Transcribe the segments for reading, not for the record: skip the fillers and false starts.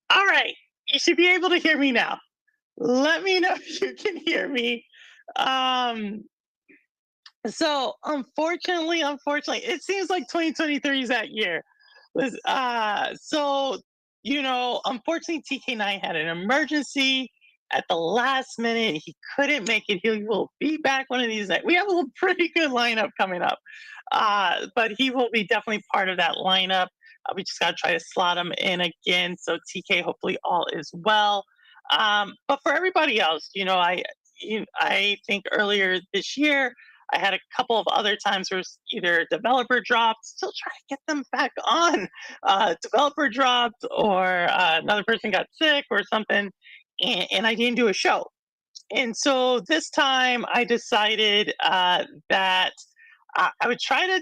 All right. You should be able to hear me now. Let me know if you can hear me. Um, so unfortunately, it seems like 2023 is that year. Unfortunately, TK9 had an emergency at the last minute. He couldn't make it. He will be back one of these nights. We have a pretty good lineup coming up, but he will be definitely part of that lineup. We just got to try to slot him in again. So TK, hopefully all is well. But for everybody else, I think earlier this year I had a couple of other times where either developer dropped, still trying to get them back on. Developer dropped, or another person got sick or something, and I didn't do a show. And so this time I decided that I would try to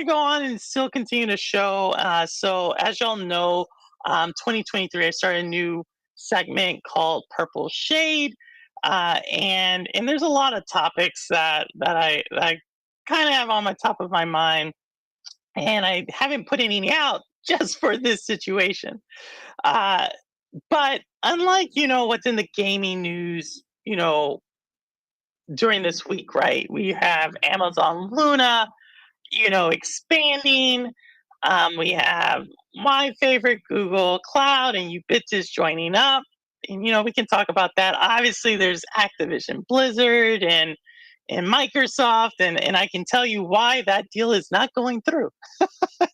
go on and still continue to show. So as y'all know, 2023 I started a new segment called Purple Shade, and there's a lot of topics that I kind of have on my top of my mind, and I haven't put any out just for this situation. Uh, but unlike what's in the gaming news, during this week, right? We have Amazon Luna, expanding. We have my favorite Google Cloud and Ubitus joining up. And, we can talk about that. Obviously, there's Activision Blizzard and Microsoft, and I can tell you why that deal is not going through.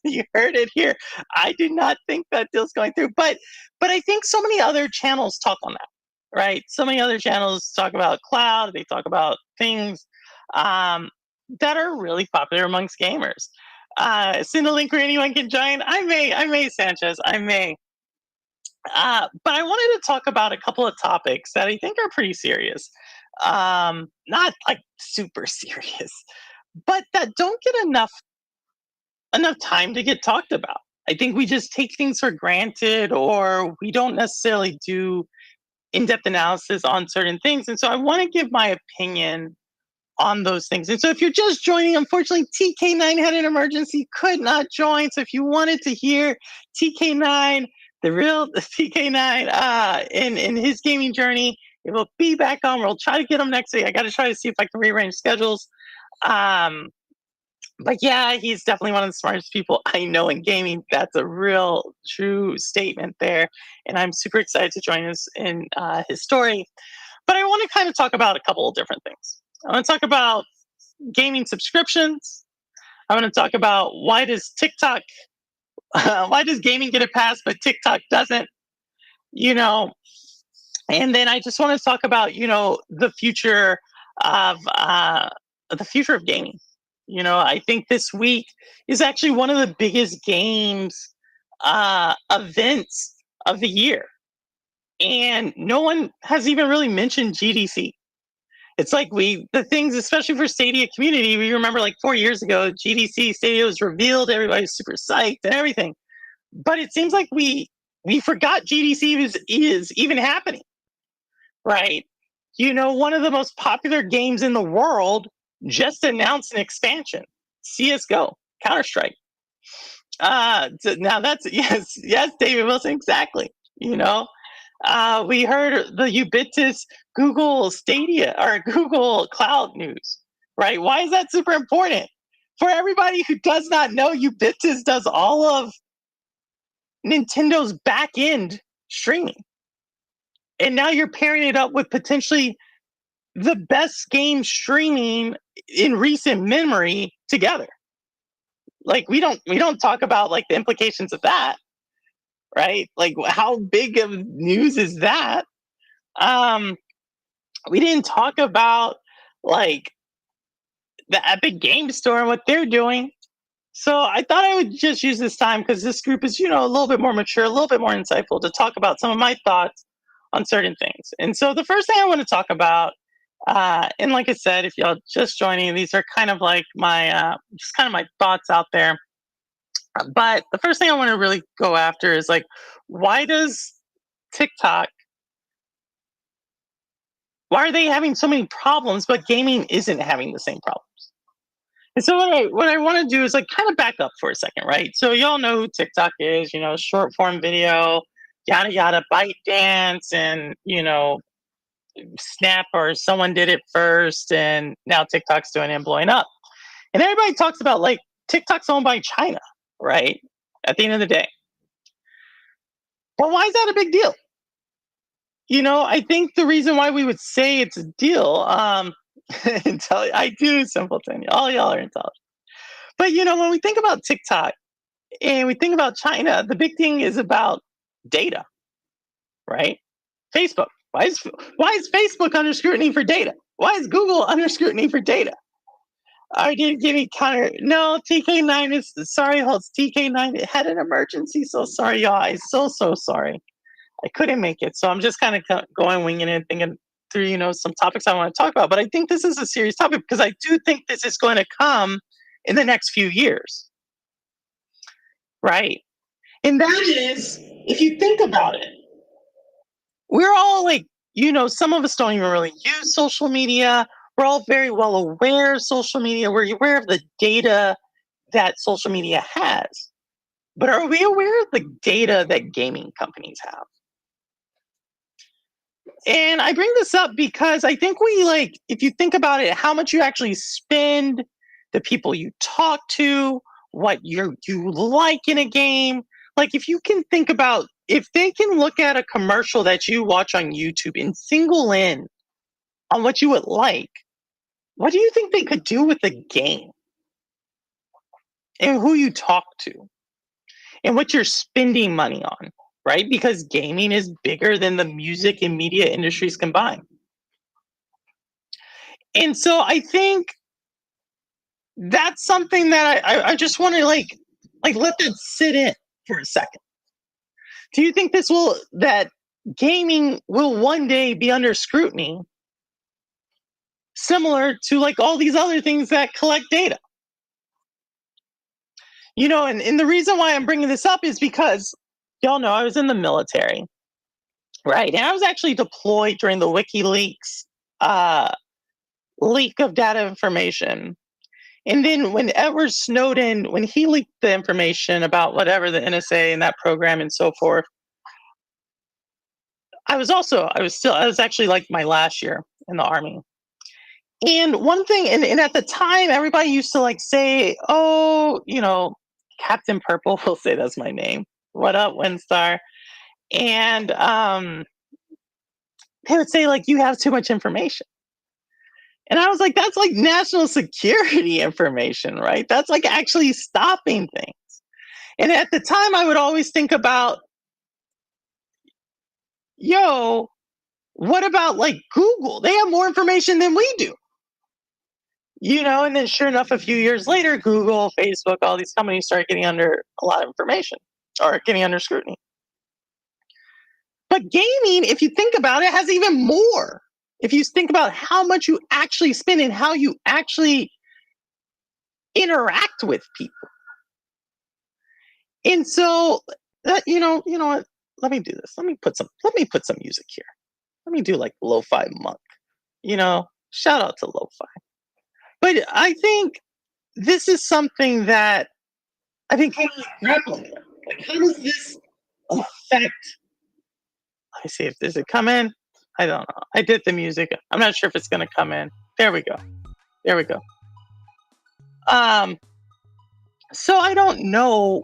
You heard it here. I do not think that deal's going through, but I think so many other channels talk on that, right? So many other channels talk about cloud. They talk about things um, that are really popular amongst gamers. Send a link where anyone can join. I may, Sanchez, I may. But I wanted to talk about a couple of topics that I think are pretty serious. Not like super serious, but that don't get enough time to get talked about. I think we just take things for granted, or we don't necessarily do in-depth analysis on certain things. And so I want to give my opinion on those things. And so if you're just joining, unfortunately, TK9 had an emergency, could not join. So if you wanted to hear TK9, the real TK9, in his gaming journey, it will be back on. We'll try to get him next week. I got to try to see if I can rearrange schedules. But yeah, he's definitely one of the smartest people I know in gaming. That's a real true statement there. And I'm super excited to join us in his story. But I want to kind of talk about a couple of different things. I want to talk about gaming subscriptions. I want to talk about why does gaming get a pass, but TikTok doesn't, you know? And then I just want to talk about, of the future of gaming. I think this week is actually one of the biggest games events of the year, and no one has even really mentioned GDC. It's like the things, especially for Stadia community, we remember like 4 years ago, GDC Stadia was revealed, everybody's super psyched and everything. But it seems like we forgot GDC is even happening, right? One of the most popular games in the world just announced an expansion, CS:GO, Counter Strike. Now that's yes, David Wilson, exactly. We heard the ubiquitous Google Stadia or Google Cloud news. right? Why is that super important? For everybody who does not know, Ubitus does all of Nintendo's back end streaming. And now you're pairing it up with potentially the best game streaming in recent memory together. Like we don't talk about like the implications of that, right? Like how big of news is that? Um we didn't talk about like the Epic Game Store and what they're doing. So I thought I would just use this time because this group is, a little bit more mature, a little bit more insightful to talk about some of my thoughts on certain things. And so the first thing I want to talk about, and like I said, if y'all just joining, these are kind of like my just kind of my thoughts out there. But the first thing I want to really go after is like, why does TikTok? Why are they having so many problems, but gaming isn't having the same problems? And so what I want to do is like kind of back up for a second, right? So y'all know who TikTok is, short form video, yada yada, bite dance, and Snap or someone did it first, and now TikTok's doing it and blowing up. And everybody talks about like TikTok's owned by China, right? At the end of the day. But why is that a big deal? I think the reason why we would say it's a deal, I do, simpleton. All y'all are intelligent. But when we think about TikTok and we think about China, the big thing is about data, right? Facebook. Why is Facebook under scrutiny for data? Why is Google under scrutiny for data? I did give me counter. No, TK9 is sorry, holds TK9. It had an emergency. So sorry, y'all. I'm so sorry. I couldn't make it. So I'm just kind of going winging it, thinking through, some topics I want to talk about. But I think this is a serious topic because I do think this is going to come in the next few years. Right. And that is, if you think about it, we're all like, some of us don't even really use social media. We're all very well aware of social media. We're aware of the data that social media has. But are we aware of the data that gaming companies have? And I bring this up because I think if you think about it, how much you actually spend, the people you talk to, what you like in a game. Like if you can think about, if they can look at a commercial that you watch on YouTube and single in on what you would like, what do you think they could do with the game? And who you talk to and what you're spending money on, right? Because gaming is bigger than the music and media industries combined. And so I think that's something that I just want to like let that sit in for a second. Do you think that gaming will one day be under scrutiny, similar to like all these other things that collect data? And the reason why I'm bringing this up is because y'all know I was in the military, right? And I was actually deployed during the WikiLeaks leak of data information. And then when Edward Snowden, when he leaked the information about whatever the NSA and that program and so forth, I was actually like my last year in the Army. And one thing, and at the time, everybody used to like say, oh, Captain Purple, will say that's my name. What up, Windstar? And they would say, like, you have too much information. And I was like, that's like national security information, right? That's like actually stopping things. And at the time, I would always think about, what about like Google? They have more information than we do. And then sure enough, a few years later, Google, Facebook, all these companies start getting under a lot of information or getting under scrutiny. But gaming, if you think about it, has even more. If you think about how much you actually spend and how you actually interact with people. And so you know what? Let me do this. Let me put some music here. Let me do like lo-fi monk. Shout out to lo-fi. But I think this is something that I've been kind of like grappling with. Like, how does this affect? Let me see if does it come in. I don't know. I did the music. I'm not sure if it's going to come in. There we go. There we go. Um, so I don't know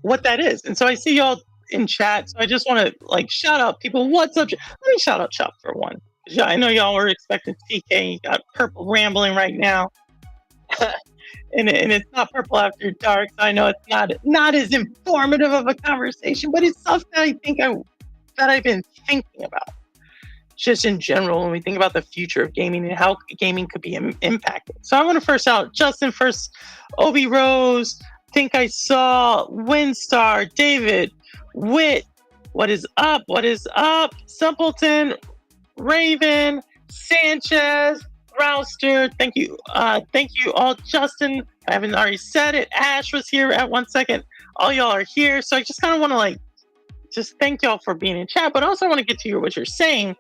what that is. And so I see y'all in chat. So I just want to like shout out people. What's up? Let me shout out Chuck for one. Yeah, I know y'all were expecting TK. You got Purple rambling right now. And it's not Purple After Dark. So I know it's not as informative of a conversation, but it's stuff that that I've been thinking about. Just in general, when we think about the future of gaming and how gaming could be impacted. So I want to first out Justin first, Obi Rose, think I saw Windstar, David, Wit, what is up? What is up? Simpleton, Raven, Sanchez, Rouster, thank you all. Justin, I haven't already said it. Ash was here at 1 second. All y'all are here. So I just kind of want to like just thank y'all for being in chat, but also want to get to hear what you're saying.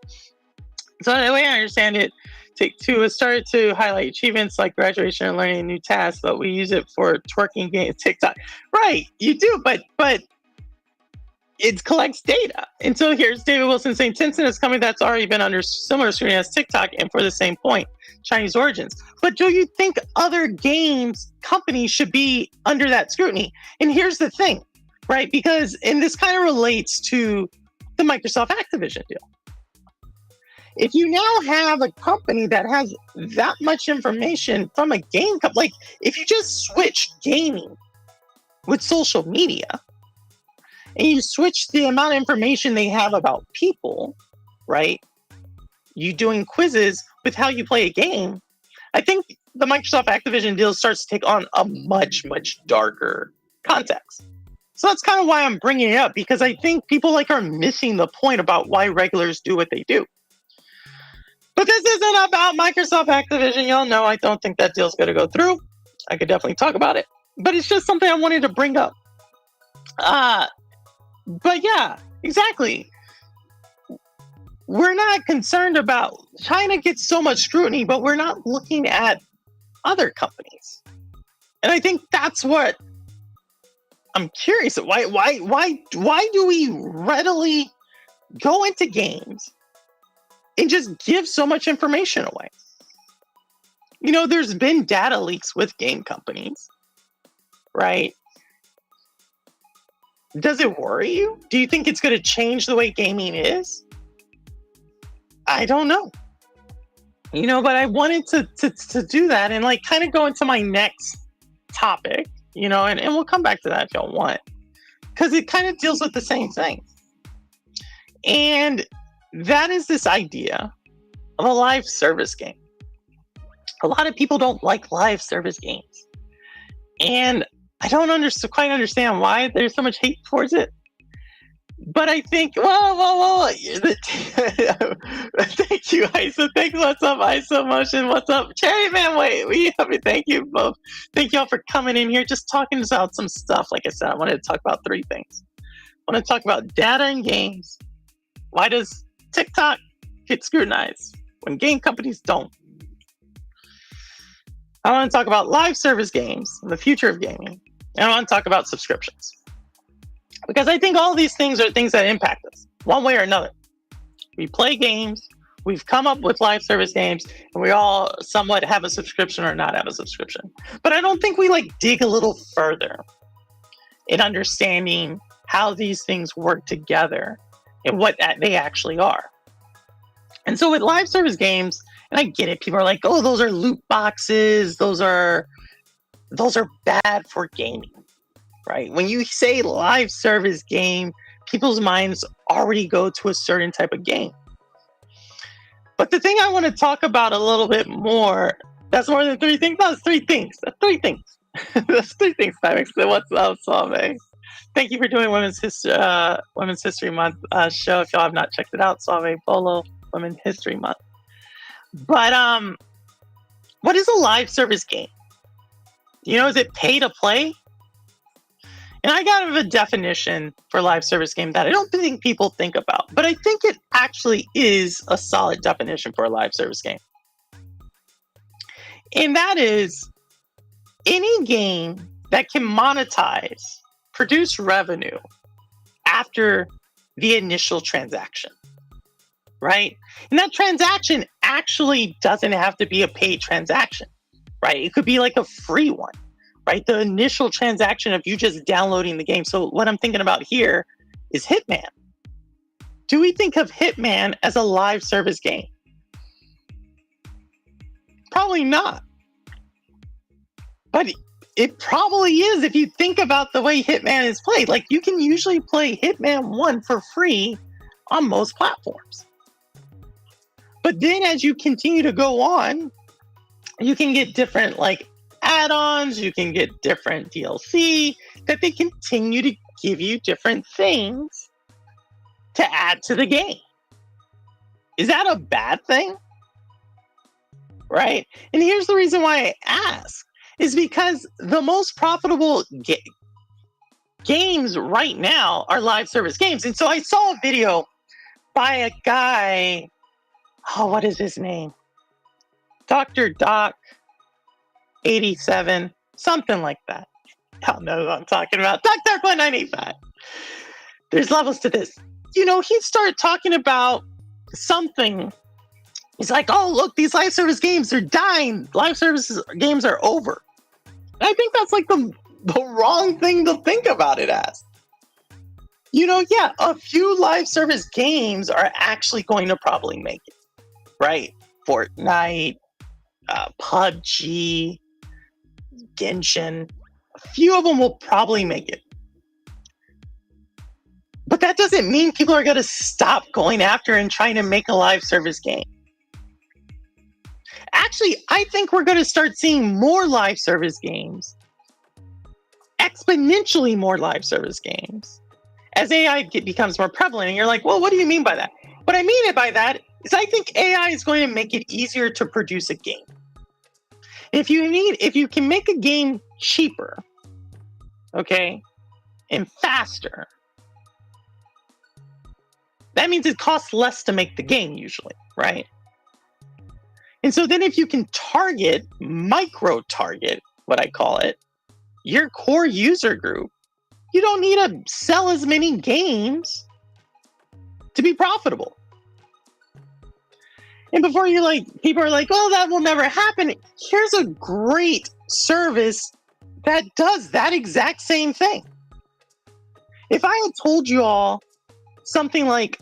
So the way I understand it, Take Two has started to highlight achievements like graduation and learning new tasks, but we use it for twerking games, TikTok. Right, you do, but it collects data. And so here's David Wilson saying Tencent is coming that's already been under similar scrutiny as TikTok, and for the same point, Chinese origins. But do you think other games companies should be under that scrutiny? And here's the thing, right? Because, and this kind of relates to the Microsoft Activision deal. If you now have a company that has that much information from a game company, like if you just switch gaming with social media and you switch the amount of information they have about people, right? You doing quizzes with how you play a game, I think the Microsoft Activision deal starts to take on a much, much darker context. So that's kind of why I'm bringing it up, because I think people like are missing the point about why regulars do what they do. But this isn't about Microsoft Activision. Y'all know I don't think that deal's going to go through. I could definitely talk about it. But it's just something I wanted to bring up. But yeah, exactly. We're not concerned about China gets so much scrutiny, but we're not looking at other companies. And I think that's what I'm curious. Why do we readily go into games and just give so much information away? You know, there's been data leaks with game companies, right? Does it worry you? Do you think it's going to change the way gaming is? I don't know. You know, but I wanted to do that and like kind of go into my next topic, you know, and we'll come back to that if y'all want, because it kind of deals with the same thing. And that is this idea of a live service game. A lot of people don't like live service games. And I don't quite understand why there's so much hate towards it. But I think, whoa. Thank you, Isa. Thanks, what's up, Isa Motion? What's up? Cherry Man, thank you both. Thank y'all for coming in here, just talking about some stuff. Like I said, I wanted to talk about three things. I want to talk about data and games. Why does TikTok get scrutinized when game companies don't? I want to talk about live service games and the future of gaming. And I want to talk about subscriptions. Because I think all these things are things that impact us one way or another. We play games, we've come up with live service games, and we all somewhat have a subscription or not have a subscription. But I don't think we like dig a little further in understanding how these things work together and what they actually are. And so with live service games, and I get it, people are like, oh, those are loot boxes, those are bad for gaming. Right? When you say live service game, people's minds already go to a certain type of game. But the thing I want to talk about a little bit more, that's more than three things. No, it's three things. That's three things. That's three things, Timex. What's up, Suave? Thank you for doing Women's History Month show. If y'all have not checked it out, Suave Bolo, Women's History Month. But what is a live service game? You know, is it pay to play? And I got a definition for live service game that I don't think people think about, but I think it actually is a solid definition for a live service game. And that is any game that can monetize, produce revenue after the initial transaction, right? And that transaction actually doesn't have to be a paid transaction. right? It could be like a free one, right? The initial transaction of you just downloading the game. So what I'm thinking about here is Hitman. Do we think of Hitman as a live service game? Probably not. But it probably is if you think about the way Hitman is played. Like, you can usually play Hitman 1 for free on most platforms. But then as you continue to go on, you can get different like add-ons, you can get different DLC that they continue to give you different things to add to the game. Is that a bad thing? Right? And here's the reason why I ask is because the most profitable games right now are live service games. And so I saw a video by a guy, what is his name? Dr. Doc 87, something like that. Y'all know what I'm talking about. Dr. 1985. There's levels to this. He started talking about something. He's like, oh, look, these live service games are dying. Live service games are over. And I think that's like the wrong thing to think about it as. Yeah, a few live service games are actually going to probably make it, right? Fortnite, PUBG, Genshin, a few of them will probably make it. But that doesn't mean people are going to stop going after and trying to make a live service game. Actually, I think we're going to start seeing more live service games, exponentially more live service games, as AI becomes more prevalent. And you're like, well, what do you mean by that? What I mean by that is I think AI is going to make it easier to produce a game. If you can make a game cheaper, okay, and faster, that means it costs less to make the game usually, right? And so then if you can micro-target, what I call it, your core user group, you don't need to sell as many games to be profitable. And before people are like, oh, that will never happen. Here's a great service that does that exact same thing. If I had told you all something like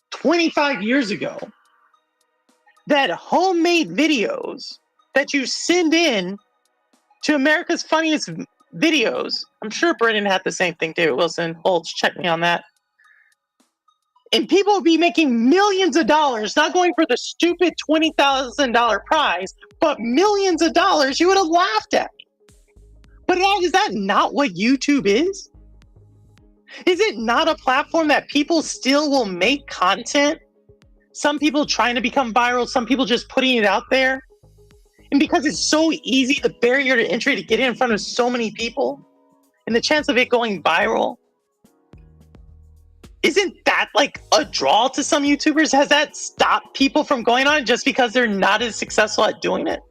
25 years ago that homemade videos that you send in to America's Funniest Videos, I'm sure Brendan had the same thing too. Wilson Holtz, check me on that. And people would be making millions of dollars, not going for the stupid $20,000 prize, but millions of dollars. You would have laughed at me. But is that not what YouTube is? Is it not a platform that people still will make content? Some people trying to become viral, some people just putting it out there. And because it's so easy, the barrier to entry to get in front of so many people, and the chance of it going viral, isn't that like a draw to some YouTubers? Has that stopped people from going on just because they're not as successful at doing it?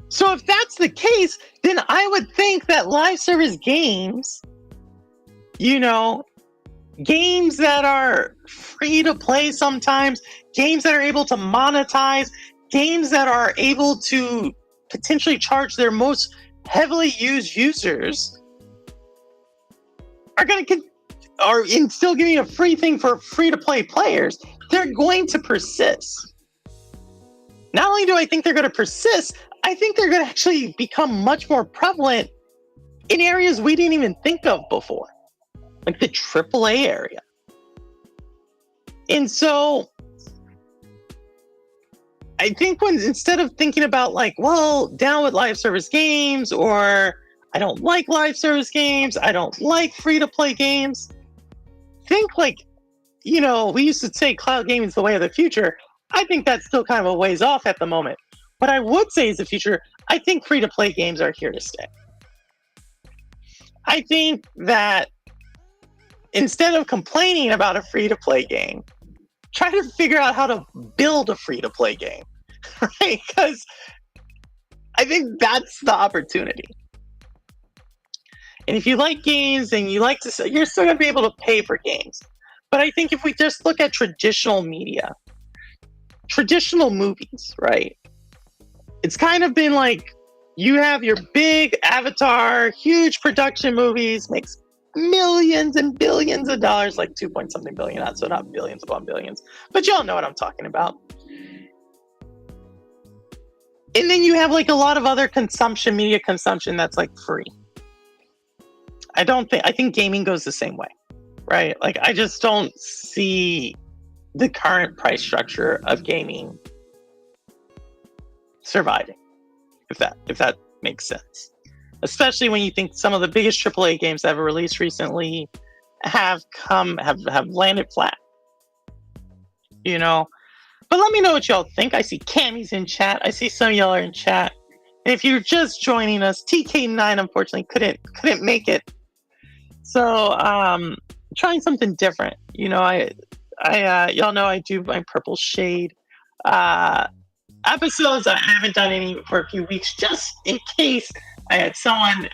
So if that's the case, then I would think that live service games, games that are free to play sometimes, games that are able to monetize, games that are able to potentially charge their most heavily used users are still giving a free thing for free to play players. They're going to persist. Not only do I think they're going to persist, I think they're going to actually become much more prevalent in areas we didn't even think of before, like the AAA area. And so I think instead of thinking about down with live service games, or I don't like live service games, I don't like free to play games, think we used to say cloud gaming is the way of the future. I think that's still kind of a ways off at the moment. What I would say is the future, I think free to play games are here to stay. I think that instead of complaining about a free to play game, try to figure out how to build a free to play game, right? Because I think that's the opportunity. And if you like games and you like to, you're still going to be able to pay for games. But I think if we just look at traditional media, traditional movies, right? It's kind of been like you have your big Avatar, huge production movies, makes millions and billions of dollars, like 2 point something billion, so not billions upon billions, but y'all know what I'm talking about. And then you have like a lot of other consumption, media consumption that's like free. I think gaming goes the same way, right? Like I just don't see the current price structure of gaming surviving, if that makes sense. Especially when you think some of the biggest AAA games ever released recently have landed flat. You know? But let me know what y'all think. I see Cammy's in chat. I see some of y'all are in chat. And if you're just joining us, TK9 unfortunately couldn't make it. So trying something different. You know, I y'all know I do my purple shade episodes. I haven't done any for a few weeks, just in case I had someone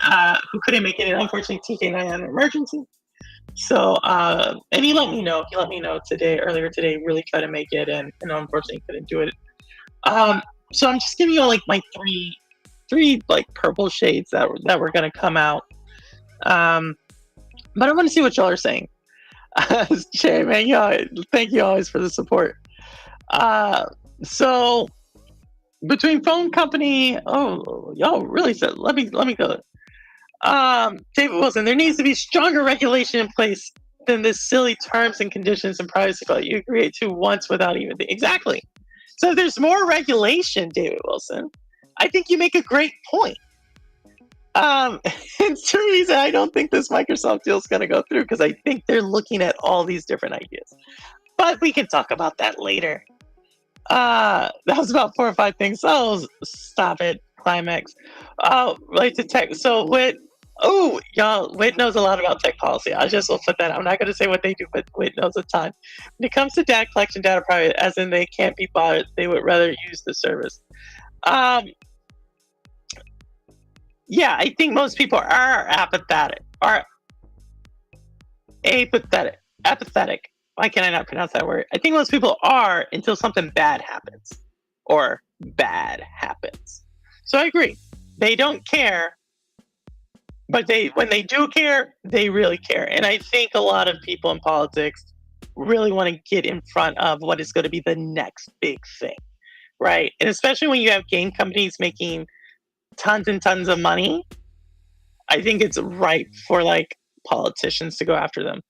who couldn't make it. And unfortunately, TK9 had an emergency. So, and he let me know. He let me know earlier today, really tried to make it, and unfortunately couldn't do it. So I'm just giving you like my three like purple shades that were gonna come out. But I want to see what y'all are saying. Jay, man, y'all, thank you always for the support. So between phone company, y'all really said, let me go. David Wilson, there needs to be stronger regulation in place than this silly terms and conditions and privacy law you create to once without even exactly. So if there's more regulation, David Wilson, I think you make a great point. And Teresa, I don't think this Microsoft deal is going to go through because I think they're looking at all these different ideas. But we can talk about that later. That was about 4 or 5 things. Oh, stop it, Climax. Right to tech. So Wit, y'all, Wit knows a lot about tech policy. I just will put that. I'm not going to say what they do, but Wit knows a ton. When it comes to data collection, data private, as in they can't be bought, they would rather use the service. Yeah, I think most people are apathetic. Apathetic. Why can I not pronounce that word? I think most people are until something bad happens. So I agree. They don't care, but when they do care, they really care. And I think a lot of people in politics really want to get in front of what is going to be the next big thing, right? And especially when you have game companies making tons and tons of money, I think it's right for like politicians to go after them.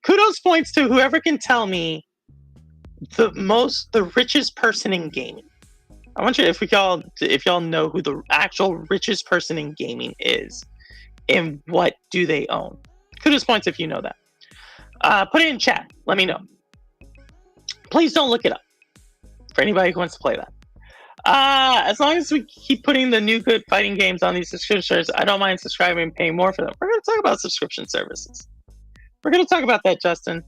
Kudos points to whoever can tell me the richest person in gaming. I wonder if y'all know who the actual richest person in gaming is and what do they own. Kudos points if you know that. Put it in chat. Let me know. Please don't look it up for anybody who wants to play that. As long as we keep putting the new good fighting games on these subscription services, I don't mind subscribing and paying more for them. We're going to talk about subscription services. We're going to talk about that, Justin.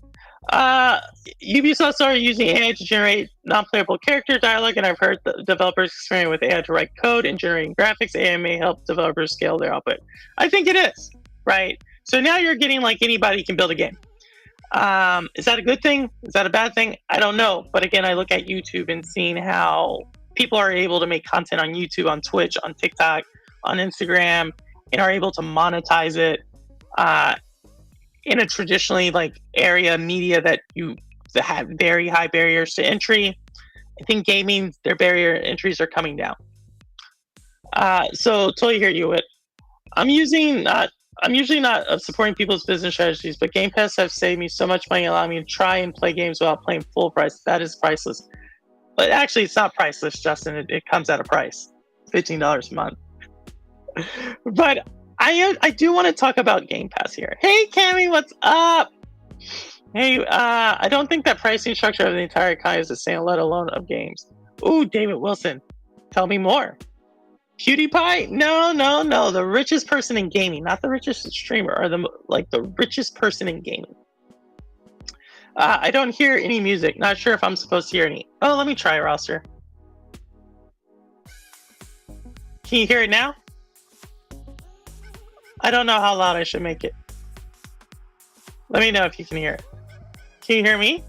Ubisoft started using AI to generate non-playable character dialogue, and I've heard the developers experimenting with AI to write code and generating graphics. AI may help developers scale their output. I think it is, right? So now you're getting like anybody can build a game. Is that a good thing? Is that a bad thing? I don't know. But again, I look at YouTube and seeing how people are able to make content on YouTube, on Twitch, on TikTok, on Instagram, and are able to monetize it in a traditionally like area media that have very high barriers to entry. I think gaming, their barrier entries are coming down. So totally hear you. I'm usually not supporting people's business strategies, but Game Pass have saved me so much money, allowing me to try and play games without paying full price. That is priceless. But actually, it's not priceless, Justin. It comes at a price, $15 a month. But I do want to talk about Game Pass here. Hey, Cammy, what's up? Hey, I don't think that pricing structure of the entire economy is the same, let alone of games. Ooh, David Wilson, tell me more. PewDiePie? No. The richest person in gaming, not the richest streamer, or the richest person in gaming. I don't hear any music. Not sure if I'm supposed to hear any. Oh, let me try, roster. Can you hear it now? I don't know how loud I should make it. Let me know if you can hear it. Can you hear me?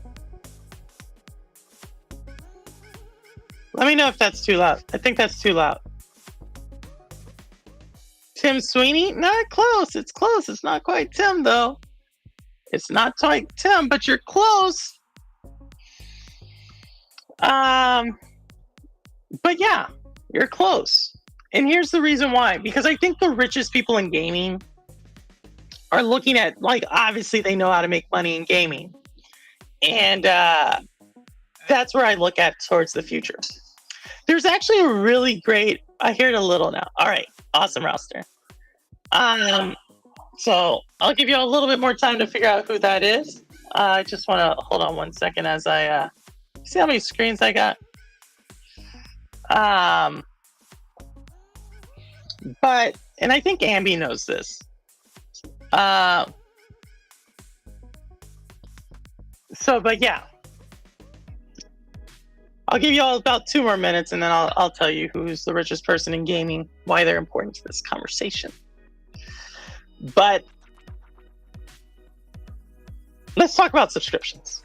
Let me know if that's too loud. I think that's too loud. Tim Sweeney? Not close. It's close. It's not quite Tim, though. It's not quite Tim, but you're close. But yeah, you're close. And here's the reason why. Because I think the richest people in gaming are looking at, like, obviously they know how to make money in gaming. And that's where I look at towards the future. There's actually a really great, I hear it a little now. All right. Awesome, Roster. So I'll give you a little bit more time to figure out who that is. I just want to hold on one second as I see how many screens I got. But, and I think Ambi knows this. But yeah. I'll give you all about 2 more minutes, and then I'll tell you who's the richest person in gaming, why they're important to this conversation. But let's talk about subscriptions.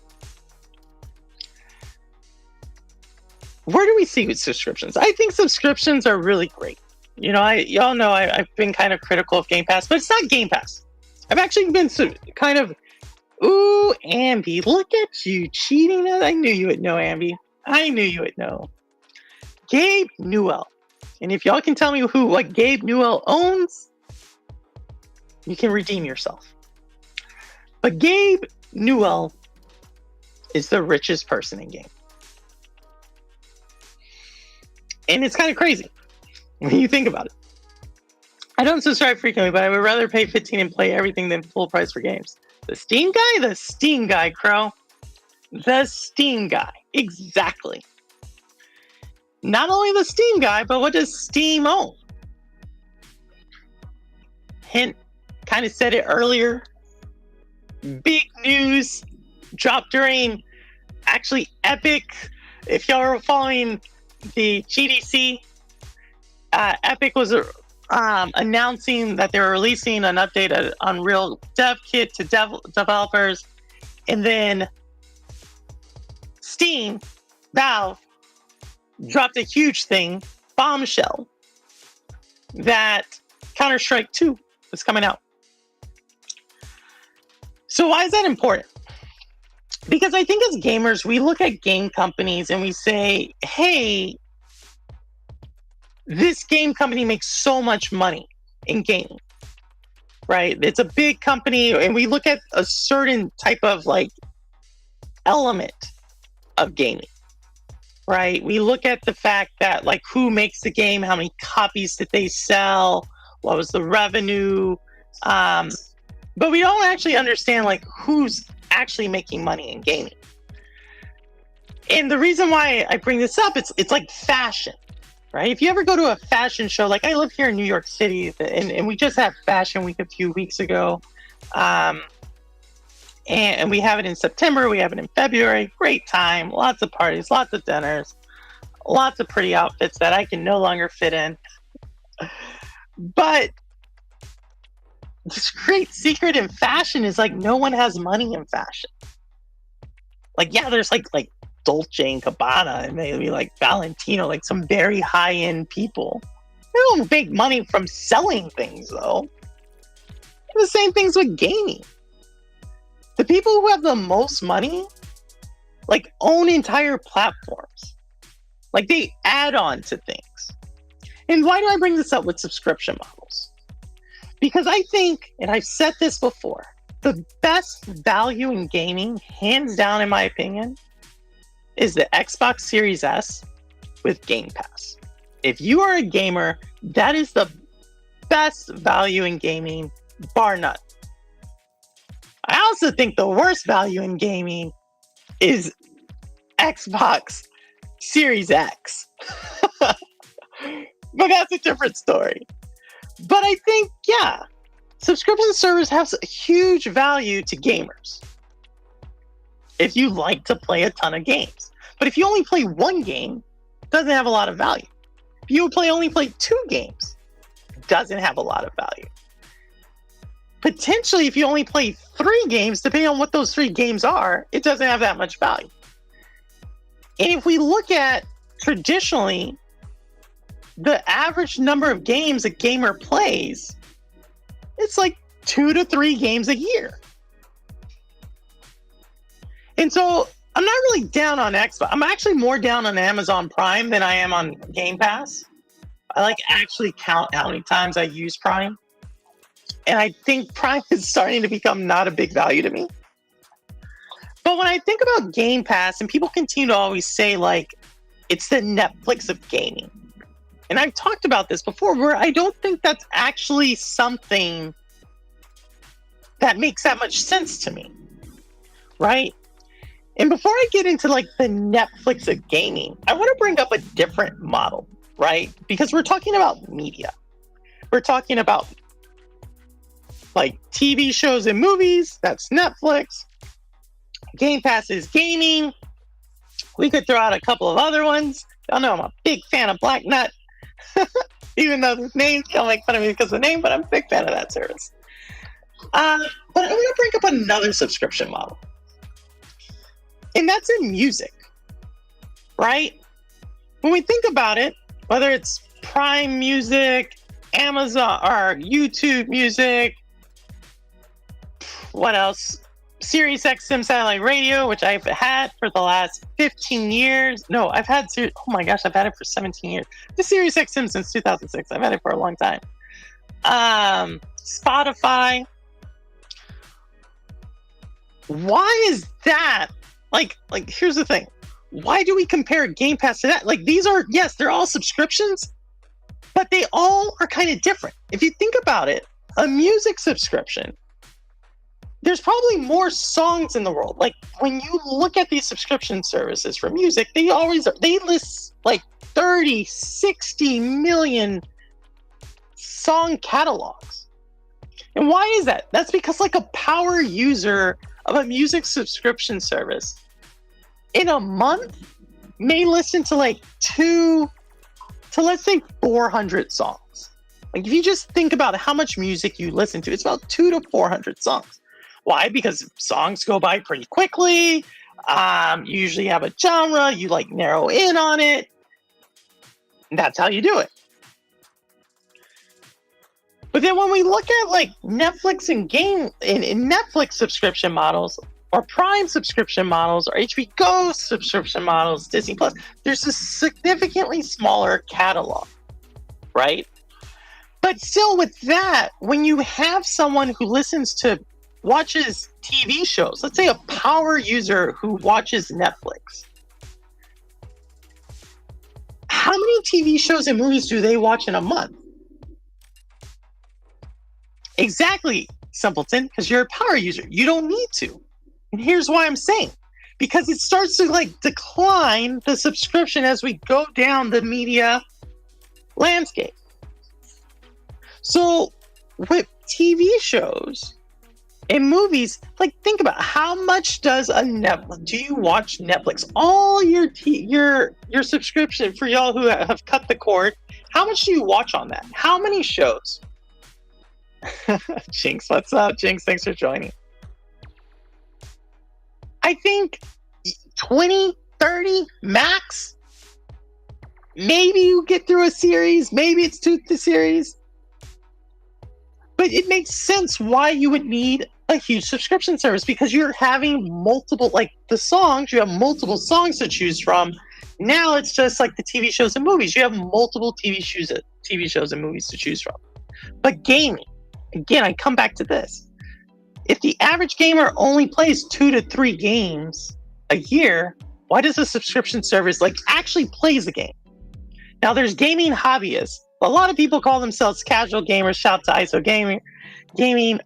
Where do we see with subscriptions? I think subscriptions are really great. You know, y'all know I've been kind of critical of Game Pass, but it's not Game Pass. I've actually been kind of, ooh, Ambi, look at you cheating. I knew you would know, Ambi. I knew you would know. Gabe Newell. And if y'all can tell me what Gabe Newell owns, you can redeem yourself. But Gabe Newell is the richest person in game. And it's kind of crazy when you think about it. I don't subscribe frequently, but I would rather pay $15 and play everything than full price for games. The Steam guy? The Steam guy, Crow. The Steam guy. Exactly. Not only the Steam guy, but what does Steam own? Hint, kind of said it earlier. Big news dropped during actually Epic. If y'all are following the GDC, Epic was announcing that they were releasing an updated Unreal Dev Kit to developers, and then Steam, Valve, dropped a huge thing, bombshell, that Counter-Strike 2 is coming out. So why is that important? Because I think as gamers, we look at game companies and we say, hey, this game company makes so much money in gaming, right? It's a big company, and we look at a certain type of like element of gaming, right? We look at the fact that like who makes the game, how many copies did they sell, what was the revenue, but we don't actually understand like who's actually making money in gaming. And the reason why I bring this up, it's like fashion, right? If you ever go to a fashion show, like I live here in New York City, and we just had Fashion Week a few weeks ago, and we have it in September, we have it in February. Great time, lots of parties, lots of dinners, lots of pretty outfits that I can no longer fit in. But this great secret in fashion is like no one has money in fashion. Like, yeah, there's like Dolce and Gabbana and maybe like Valentino, like some very high-end people. They don't make money from selling things though. The same things with gaming. The people who have the most money like own entire platforms. Like they add on to things. And why do I bring this up with subscription models? Because I think, and I've said this before, the best value in gaming, hands down in my opinion, is the Xbox Series S with Game Pass. If you are a gamer, that is the best value in gaming, bar none. I also think the worst value in gaming is Xbox Series X. But that's a different story. But I think, yeah, subscription service has a huge value to gamers if you like to play a ton of games. But if you only play one game, it doesn't have a lot of value. If you only play 2 games, it doesn't have a lot of value. Potentially, if you only play 3 games, depending on what those 3 games are, it doesn't have that much value. And if we look at traditionally, the average number of games a gamer plays, it's like 2 to 3 games a year. And so I'm not really down on Xbox. I'm actually more down on Amazon Prime than I am on Game Pass. I like actually count how many times I use Prime. And I think Prime is starting to become not a big value to me. But when I think about Game Pass, and people continue to always say, like, it's the Netflix of gaming. And I've talked about this before, where I don't think that's actually something that makes that much sense to me. Right? And before I get into like the Netflix of gaming, I want to bring up a different model, right? Because we're talking about media. We're talking about like TV shows and movies. That's Netflix. Game Pass is gaming. We could throw out a couple of other ones. Y'all know I'm a big fan of Black Nut. Even though the names don't make fun of me because of the name, but I'm a big fan of that service. But I'm going to bring up another subscription model. And that's in music, right? When we think about it, whether it's Prime Music, Amazon, or YouTube Music, what else? Sirius XM Satellite Radio, which I've had for the last 15 years. No, I've had oh my gosh, I've had it for 17 years. The Sirius XM since 2006. I've had it for a long time. Spotify. Why is that? Like, here's the thing. Why do we compare Game Pass to that? Like, these are, yes, they're all subscriptions, but they all are kind of different. If you think about it, a music subscription, there's probably more songs in the world. Like, when you look at these subscription services for music, they list like 30, 60 million song catalogs. And why is that? That's because like a power user of a music subscription service in a month may listen to like 2 to let's say 400 songs. Like if you just think about how much music you listen to, it's about 200 to 400 songs. Why? Because songs go by pretty quickly. You usually have a genre, you like narrow in on it. And that's how you do it. But then when we look at like Netflix and in Netflix subscription models, or Prime subscription models, or HBO subscription models, Disney Plus, there's a significantly smaller catalog, right? But still with that, when you have someone who watches TV shows, let's say a power user who watches Netflix, how many TV shows and movies do they watch in a month? Exactly, simpleton, because you're a power user. You don't need to. And here's why I'm saying. Because it starts to like decline the subscription as we go down the media landscape. So with TV shows and movies, like think about how much do you watch Netflix? All your subscription for y'all who have cut the cord, how much do you watch on that? How many shows? Jinx, what's up? Jinx, thanks for joining. I think 20, 30 max. Maybe you get through a series. Maybe it's 2 series. But it makes sense why you would need a huge subscription service, because you're having multiple, like the songs, you have multiple songs to choose from. Now it's just like the TV shows and movies. You have multiple TV shows and movies to choose from. But gaming, again, I come back to this. If the average gamer only plays 2 to 3 games a year, why does a subscription service like actually plays the game? Now there's gaming hobbyists. A lot of people call themselves casual gamers. Shout out to ISO Gaming.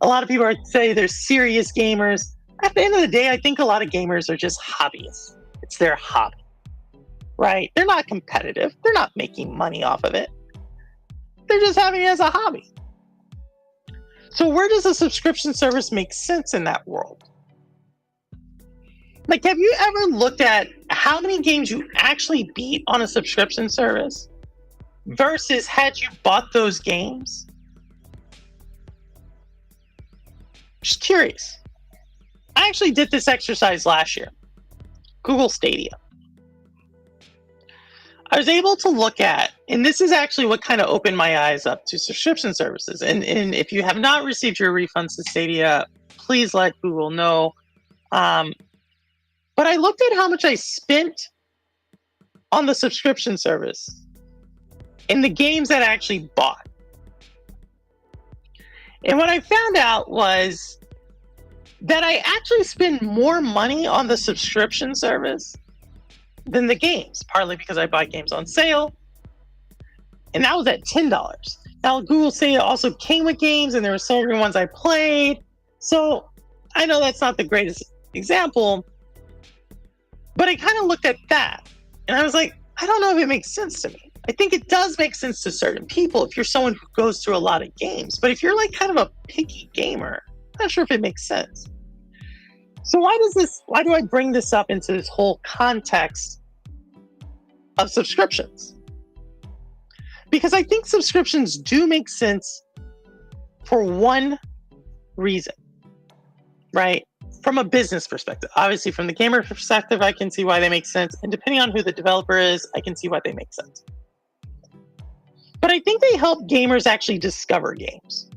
A lot of people say they're serious gamers. At the end of the day, I think a lot of gamers are just hobbyists. It's their hobby, right? They're not competitive. They're not making money off of it. They're just having it as a hobby. So where does a subscription service make sense in that world? Like, have you ever looked at how many games you actually beat on a subscription service versus had you bought those games? Just curious. I actually did this exercise last year. Google Stadia. I was able to look at, and this is actually what kind of opened my eyes up to subscription services. And if you have not received your refunds to Stadia, please let Google know. But I looked at how much I spent on the subscription service in the games that I actually bought. And what I found out was that I actually spend more money on the subscription service than the games, partly because I buy games on sale. And that was at $10. Now, Google Stadia also came with games, and there were certain ones I played. So I know that's not the greatest example, but I kind of looked at that, and I was like, I don't know if it makes sense to me. I think it does make sense to certain people if you're someone who goes through a lot of games. But if you're like kind of a picky gamer, I'm not sure if it makes sense. So why do I bring this up into this whole context of subscriptions? Because I think subscriptions do make sense for one reason, right? From a business perspective. Obviously, from the gamer perspective, I can see why they make sense. And depending on who the developer is, I can see why they make sense. But I think they help gamers actually discover games.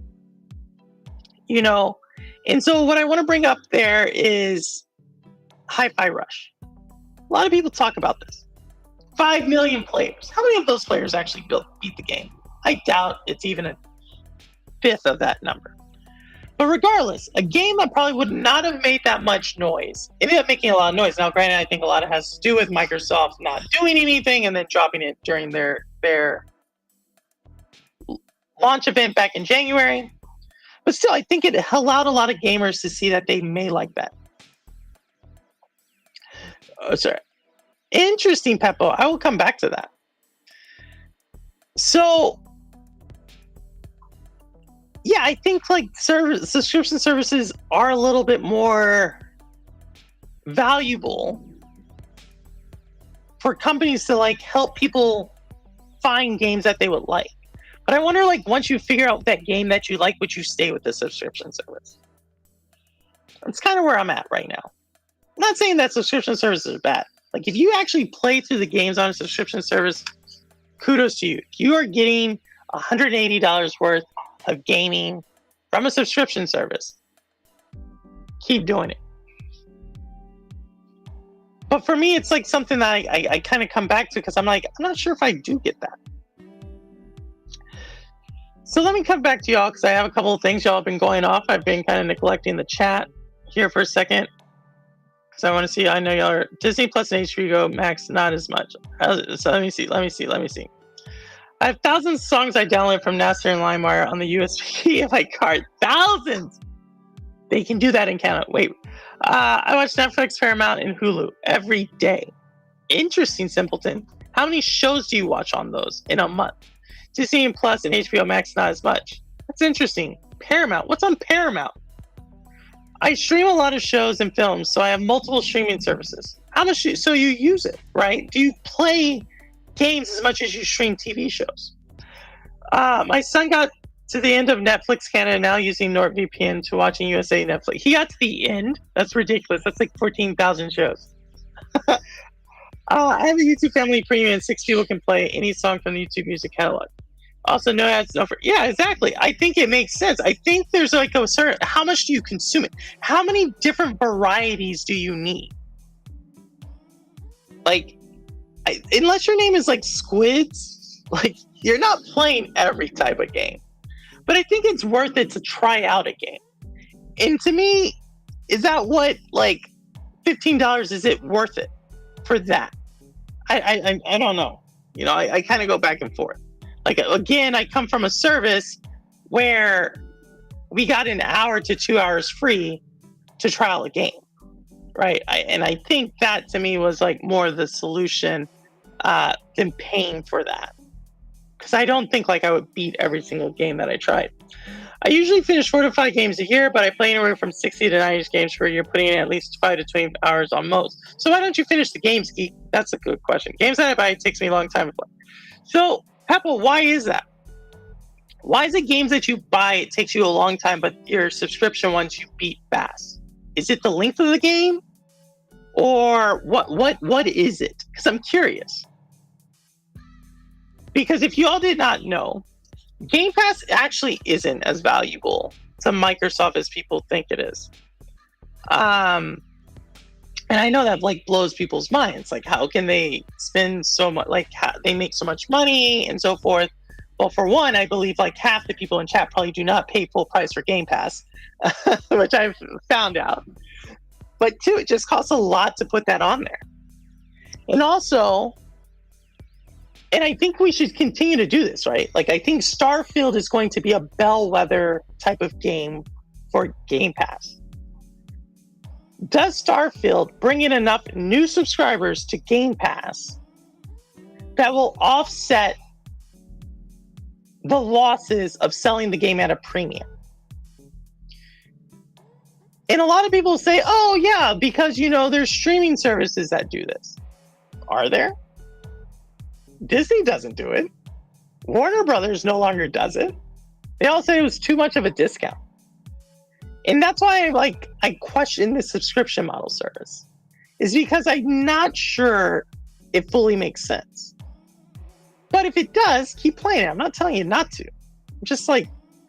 And so what I want to bring up there is Hi-Fi Rush. A lot of people talk about this. 5 million players. How many of those players actually beat the game? I doubt it's even a fifth of that number. But regardless, a game that probably would not have made that much noise ended up making a lot of noise. Now, granted, I think a lot of it has to do with Microsoft not doing anything and then dropping it during their launch event back in January. But still, I think it allowed a lot of gamers to see that they may like that. Oh, sorry. Interesting, Peppo. I will come back to that. So, yeah, I think like subscription services are a little bit more valuable for companies to like help people find games that they would like. But I wonder, like, once you figure out that game that you like, would you stay with the subscription service? That's kind of where I'm at right now. I'm not saying that subscription services are bad. Like, if you actually play through the games on a subscription service, kudos to you. If you are getting $180 worth of gaming from a subscription service, keep doing it. But for me, it's like something that I kind of come back to because I'm like, I'm not sure if I do get that. So let me come back to y'all because I have a couple of things y'all have been going off. I've been kind of neglecting the chat here for a second because I want to see. I know y'all are Disney Plus and HBO Max, not as much. So let me see. I have thousands of songs I downloaded from Napster and LimeWire on the USB of my card. Thousands! They can do that in Canada. Wait. I watch Netflix, Paramount, and Hulu every day. Interesting, simpleton. How many shows do you watch on those in a month? Disney Plus and HBO Max, not as much. That's interesting. Paramount. What's on Paramount? I stream a lot of shows and films, so I have multiple streaming services. How much? So you use it, right? Do you play games as much as you stream TV shows? My son got to the end of Netflix Canada now using NordVPN to watching USA Netflix. He got to the end. That's ridiculous. That's like 14,000 shows. I have a YouTube Family Premium and 6 people can play any song from the YouTube Music catalog. Also, no ads, no for. Yeah, exactly. I think it makes sense. I think there's like a certain. How much do you consume it? How many different varieties do you need? Like, unless your name is like Squids, like you're not playing every type of game. But I think it's worth it to try out a game. And to me, is that what like $15? Is it worth it for that? I don't know. I kind of go back and forth. Like, again, I come from a service where we got an hour to 2 hours free to trial a game, right? And I think that to me was like more the solution than paying for that. Because I don't think like I would beat every single game that I tried. I usually finish 4 to 5 games a year, but I play anywhere from 60 to 90 games per year, putting in at least 5 to 20 hours on most. So why don't you finish the games, Geek? That's a good question. Games that I buy, it takes me a long time to play. So, Peppa, why is that? Why is it games that you buy, it takes you a long time, but your subscription ones you beat fast? Is it the length of the game? Or what is it? Because I'm curious. Because if you all did not know, Game Pass actually isn't as valuable to Microsoft as people think it is. And I know that like blows people's minds. Like, how can they spend so much? Like, how they make so much money and so forth. Well, for one, I believe like half the people in chat probably do not pay full price for Game Pass, which I've found out. But two, it just costs a lot to put that on there. And also, and I think we should continue to do this, right? Like, I think Starfield is going to be a bellwether type of game for Game Pass. Does Starfield bring in enough new subscribers to Game Pass that will offset the losses of selling the game at a premium? And a lot of people say, oh yeah, because there's streaming services that do this. Are there? Disney doesn't do it. Warner Brothers no longer does it. They all say it was too much of a discount. And that's why I question this subscription model service, is because I'm not sure it fully makes sense. But if it does, keep playing it. I'm not telling you not to. I'm just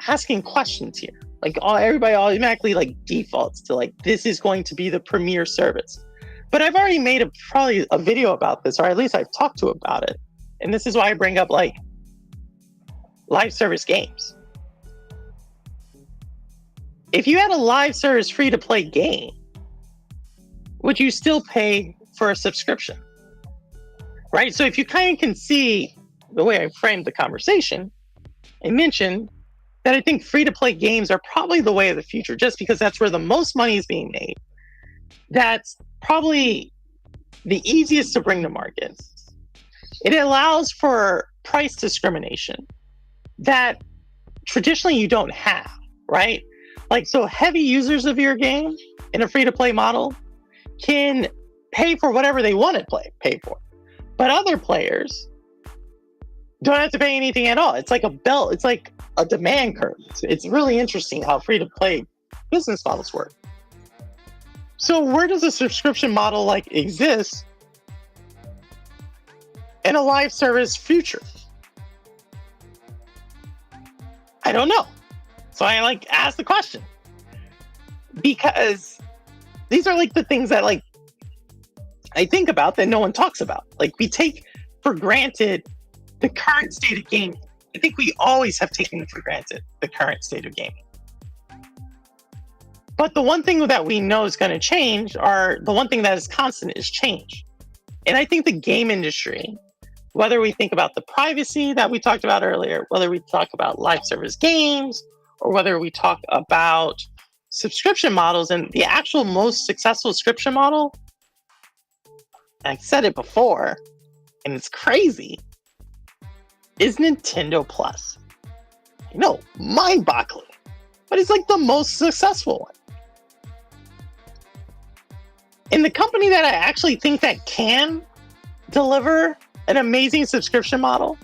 asking questions here. Everybody automatically defaults to this is going to be the premier service. But I've already made probably a video about this, or at least I've talked to about it. And this is why I bring up live service games. If you had a live service free to play game, would you still pay for a subscription? Right? So if you kind of can see the way I framed the conversation, I mentioned that I think free to play games are probably the way of the future, just because that's where the most money is being made. That's probably the easiest to bring to market. It allows for price discrimination that traditionally you don't have, right? So heavy users of your game in a free-to-play model can pay for whatever they want to pay for. But other players don't have to pay anything at all. It's like a belt. It's like a demand curve. It's really interesting how free-to-play business models work. So where does a subscription model exist in a live service future? I don't know. So I ask the question, because these are the things that I think about that no one talks about. We take for granted the current state of gaming. I think we always have taken for granted the current state of gaming. But the one thing that we know is going to change, or the one thing that is constant, is change. And I think the game industry, whether we think about the privacy that we talked about earlier, whether we talk about live service games, or whether we talk about subscription models, and the actual most successful subscription model, I said it before, and it's crazy, is Nintendo Plus. I know, mind-boggling, but it's the most successful one. And the company that I actually think that can deliver an amazing subscription model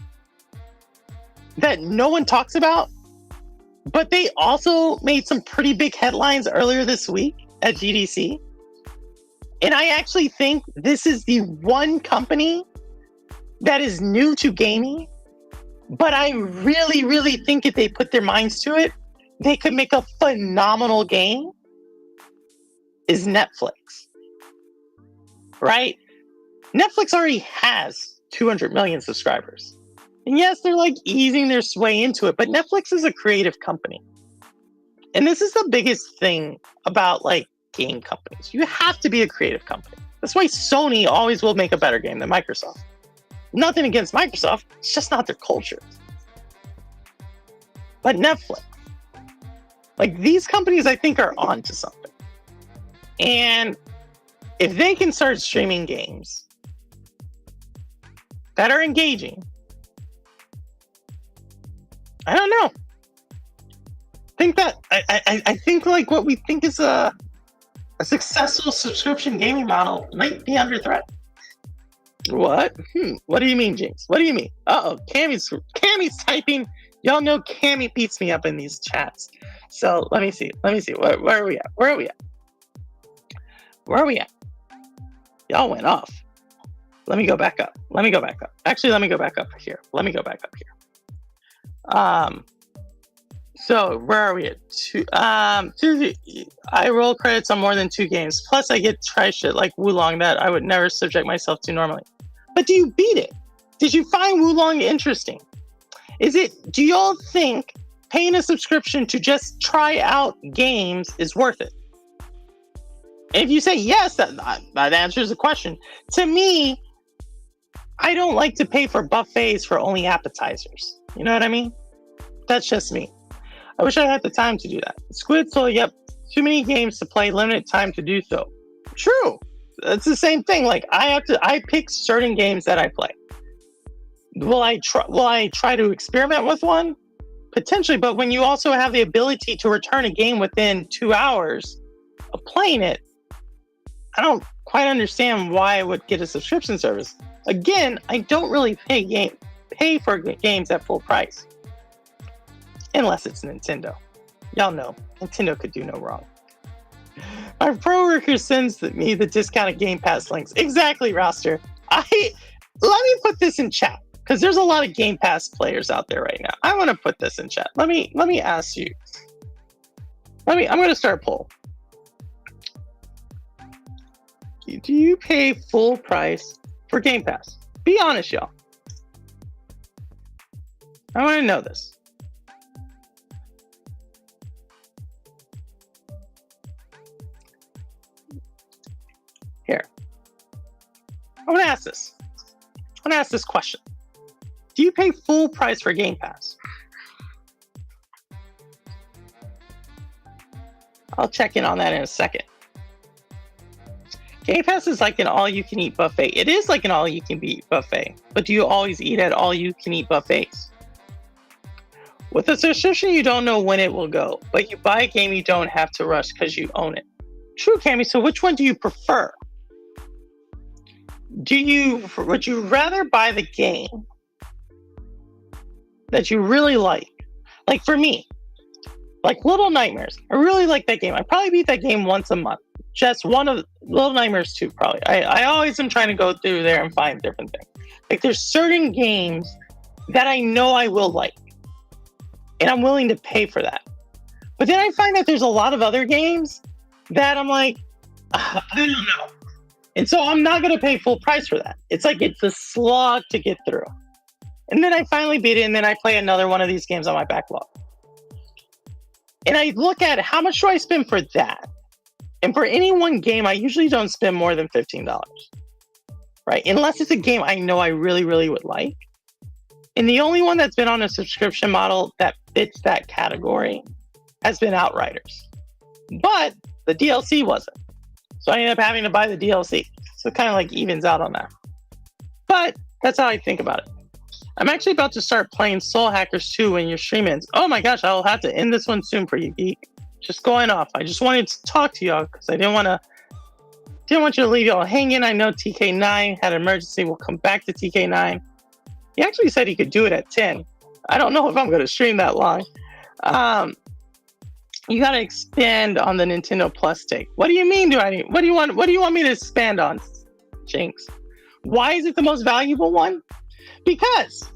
that no one talks about, but they also made some pretty big headlines earlier this week at GDC. And I actually think this is the one company that is new to gaming, but I really, really think if they put their minds to it, they could make a phenomenal game, is Netflix. Right? Netflix already has 200 million subscribers. And yes, they're easing their way into it, but Netflix is a creative company. And this is the biggest thing about game companies. You have to be a creative company. That's why Sony always will make a better game than Microsoft. Nothing against Microsoft, it's just not their culture. But Netflix, these companies I think are onto something. And if they can start streaming games that are engaging, I don't know. I think what we think is a successful subscription gaming model might be under threat. What? What do you mean, Jinx? What do you mean? Uh-oh, Cammy's typing. Y'all know Cammy beats me up in these chats. So let me see. Where are we at? Y'all went off. Let me go back up. Actually, let me go back up here. So where are we at? I roll credits on more than 2 games. Plus, I get try shit like Wulong that I would never subject myself to normally. But do you beat it? Did you find Wulong interesting? Do y'all think paying a subscription to just try out games is worth it? And if you say yes, that answers the question. To me, I don't like to pay for buffets for only appetizers. You know what I mean? That's just me. I wish I had the time to do that. Squid Soul, yep. Too many games to play, limited time to do so. True. It's the same thing. Like I pick certain games that I play. Will I try to experiment with one? Potentially, but when you also have the ability to return a game within 2 hours of playing it, I don't quite understand why I would get a subscription service. Again, I don't really pay for games at full price. Unless it's Nintendo. Y'all know, Nintendo could do no wrong. My pro worker sends me the discounted Game Pass links. Exactly, Roster. Let me put this in chat, because there's a lot of Game Pass players out there right now. I want to put this in chat. Let me ask you. I'm going to start a poll. Do you pay full price for Game Pass? Be honest, y'all. I want to know this. Here. I want to ask this. I want to ask this question. Do you pay full price for Game Pass? I'll check in on that in a second. Game Pass is like an all-you-can-eat buffet. It is like an all-you-can-eat buffet, but do you always eat at all-you-can-eat buffets? With a subscription, you don't know when it will go, but you buy a game you don't have to rush because you own it. True, Cammy. So which one do you prefer? Would you rather buy the game that you really like? Like for me, like Little Nightmares. I really like that game. I probably beat that game once a month. Just one of Little Nightmares 2, probably. I always am trying to go through there and find different things. Like there's certain games that I know I will like, and I'm willing to pay for that. But then I find that there's a lot of other games that I'm like, I don't know. And so I'm not going to pay full price for that. It's like it's a slog to get through. And then I finally beat it, and then I play another one of these games on my backlog. And I look at how much do I spend for that? And for any one game, I usually don't spend more than $15, right? Unless it's a game I know I really, really would like. And the only one that's been on a subscription model that fits that category has been Outriders. But the DLC wasn't. So I ended up having to buy the DLC. So it kind of like evens out on that. But that's how I think about it. I'm actually about to start playing Soul Hackers 2 when your stream ends. Oh my gosh, I'll have to end this one soon for you, Geek. Just going off. I just wanted to talk to y'all because I didn't want you to leave y'all hanging. I know TK9 had an emergency. We'll come back to TK9. He actually said he could do it at 10. I don't know if I'm going to stream that long. You got to expand on the Nintendo Plus take. What do you mean? What do you want me to expand on, Jinx? Why is it the most valuable one? Because,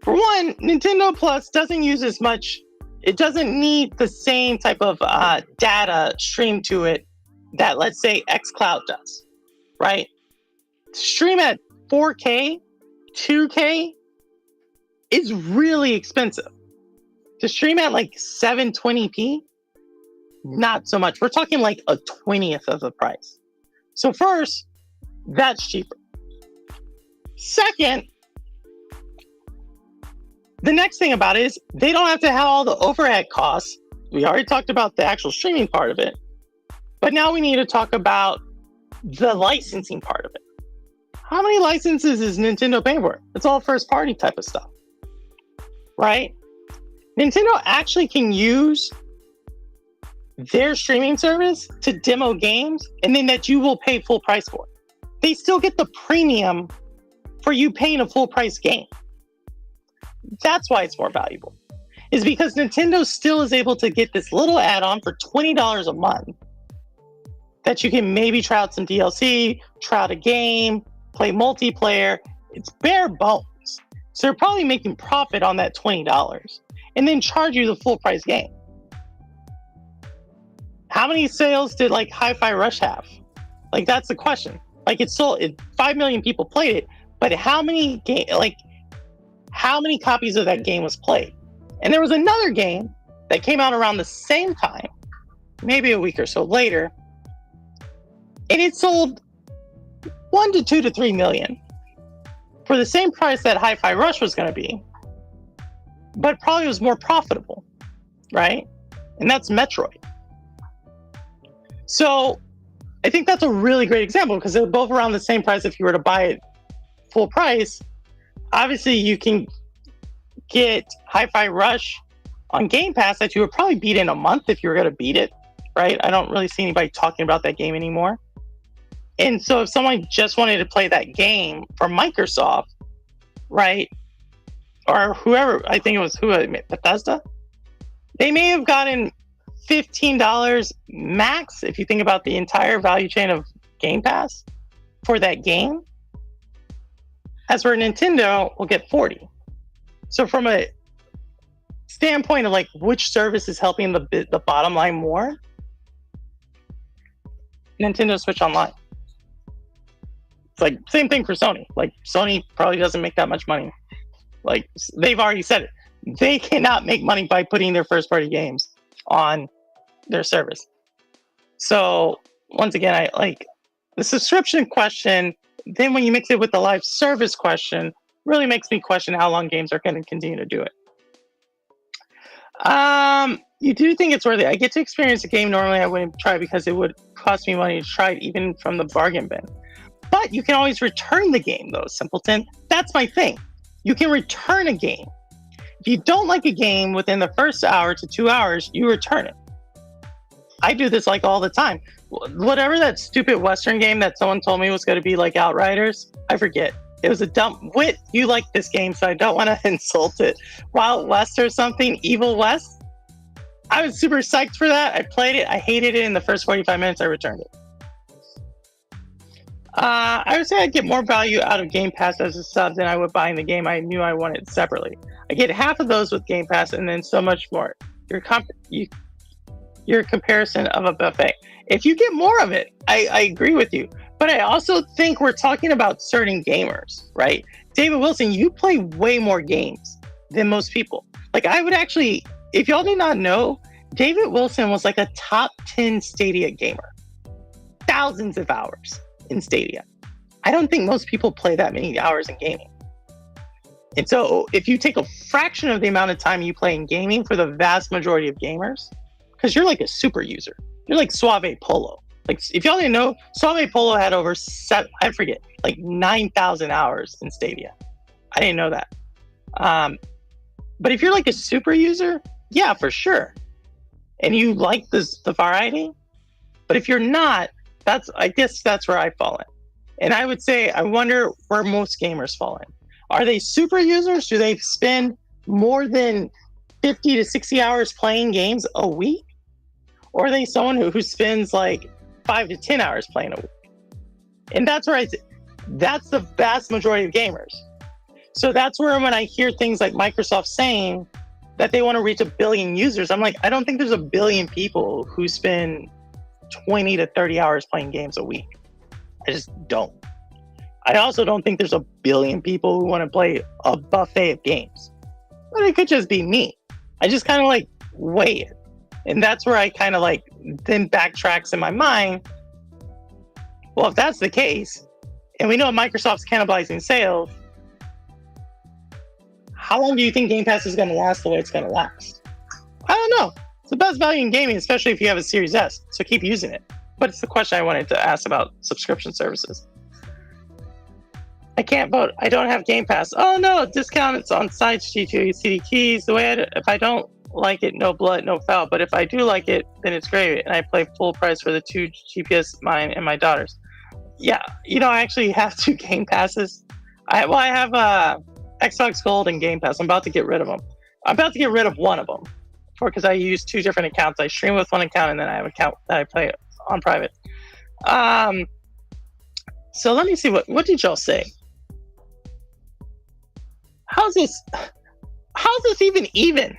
for one, Nintendo Plus doesn't use as much. It doesn't need the same type of data streamed to it that, let's say, xCloud does, right? To stream at 4K, 2K is really expensive. To stream at like 720p, not so much. We're talking like a 20th of the price. So first, that's cheaper. Second, the next thing about it is they don't have to have all the overhead costs. We already talked about the actual streaming part of it. But now we need to talk about the licensing part of it. How many licenses is Nintendo paying for? It's all first party type of stuff, right? Nintendo actually can use their streaming service to demo games and then that you will pay full price for. They still get the premium for you paying a full price game. That's why it's more valuable. Is because Nintendo still is able to get this little add-on for $20 a month that you can maybe try out some DLC, try out a game, play multiplayer. It's bare bones. So they're probably making profit on that $20 and then charge you the full price game. How many sales did like Hi-Fi Rush have? Like, that's the question. Like, it's still 5 million people played it, but how many copies of that game was played? And there was another game that came out around the same time, maybe a week or so later, and it sold 1 to 2 to 3 million for the same price that Hi-Fi Rush was going to be, but probably was more profitable, right? And that's Metroid. So I think that's a really great example because they're both around the same price. If you were to buy it full price, obviously you can get Hi-Fi Rush on Game Pass that you would probably beat in a month if you were going to beat it, right? I don't really see anybody talking about that game anymore. And so if someone just wanted to play that game from Microsoft, right, or whoever, I think it was Bethesda, they may have gotten $15 max if you think about the entire value chain of Game Pass for that game. As for Nintendo, we'll get 40. So from a standpoint of like which service is helping the bottom line more, Nintendo Switch Online. It's like same thing for Sony. Like Sony probably doesn't make that much money. Like they've already said it. They cannot make money by putting their first party games on their service. So once again, I like the subscription question. Then when you mix it with the live service question, really makes me question how long games are going to continue to do it. You do think it's worth it. I get to experience a game normally I wouldn't try because it would cost me money to try it even from the bargain bin. But you can always return the game though, simpleton. That's my thing. You can return a game. If you don't like a game within the first hour to 2 hours, you return it. I do this like all the time. Whatever that stupid Western game that someone told me was going to be like Outriders, I forget. It was a dumb wit. You like this game, so I don't want to insult it. Wild West or something, Evil West. I was super psyched for that. I played it. I hated it in the first 45 minutes. I returned it. I would say I'd get more value out of Game Pass as a sub than I would buying the game I knew I wanted separately. I get half of those with Game Pass and then so much more. Your comparison of a buffet. If you get more of it, I agree with you. But I also think we're talking about certain gamers, right? David Wilson, you play way more games than most people. Like I would actually, if y'all did not know, David Wilson was like a top 10 Stadia gamer. Thousands of hours in Stadia. I don't think most people play that many hours in gaming. And so if you take a fraction of the amount of time you play in gaming for the vast majority of gamers, because you're like a super user. You're like Suave Polo. Like if y'all didn't know, Suave Polo had over 9,000 hours in Stadia. I didn't know that. But if you're like a super user, yeah, for sure. And you like the variety. But if you're not, I guess that's where I fall in. And I would say, I wonder where most gamers fall in. Are they super users? Do they spend more than 50 to 60 hours playing games a week? Or are they someone who spends like 5 to 10 hours playing a week? And that's where that's the vast majority of gamers. So that's where when I hear things like Microsoft saying that they want to reach 1 billion users, I'm like, I don't think there's 1 billion people who spend 20 to 30 hours playing games a week. I just don't. I also don't think there's 1 billion people who want to play a buffet of games. But it could just be me. I just kind of like weigh it. And that's where I kind of like then backtracks in my mind. Well, if that's the case, and we know Microsoft's cannibalizing sales, how long do you think Game Pass is going to last the way it's going to last? I don't know. It's the best value in gaming, especially if you have a Series S. So keep using it. But it's the question I wanted to ask about subscription services. I can't vote. I don't have Game Pass. Oh no, discount. It's on sites, G2, CD keys. The way if I don't like it, no blood, no foul. But if I do like it, then it's great. And I play full price for the 2 GPS, mine and my daughter's. Yeah, I actually have 2 Game Passes. I have Xbox Gold and Game Pass. I'm about to get rid of them. I'm about to get rid of one of them because I use 2 different accounts. I stream with one account and then I have an account that I play on private. So let me see what did y'all say? How's this? How's this even?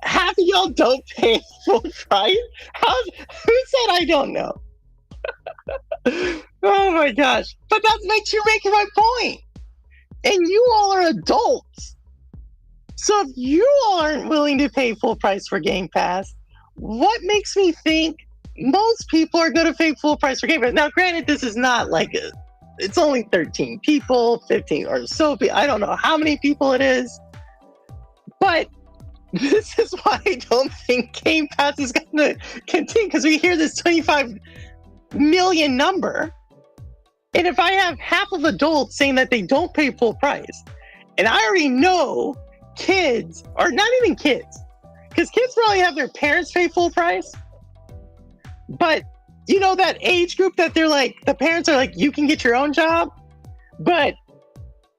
Half of y'all don't pay full price. Who said I don't know? Oh my gosh! But that makes you make my point. And you all are adults. So if you all aren't willing to pay full price for Game Pass, what makes me think most people are going to pay full price for Game Pass? Now, granted, this is not like it's only 13 people, 15 or so. I don't know how many people it is. But this is why I don't think Game Pass is going to continue, because we hear this 25 million number. And if I have half of adults saying that they don't pay full price, and I already know kids, or not even kids, because kids probably have their parents pay full price, but you know that age group that they're like, the parents are like, you can get your own job, but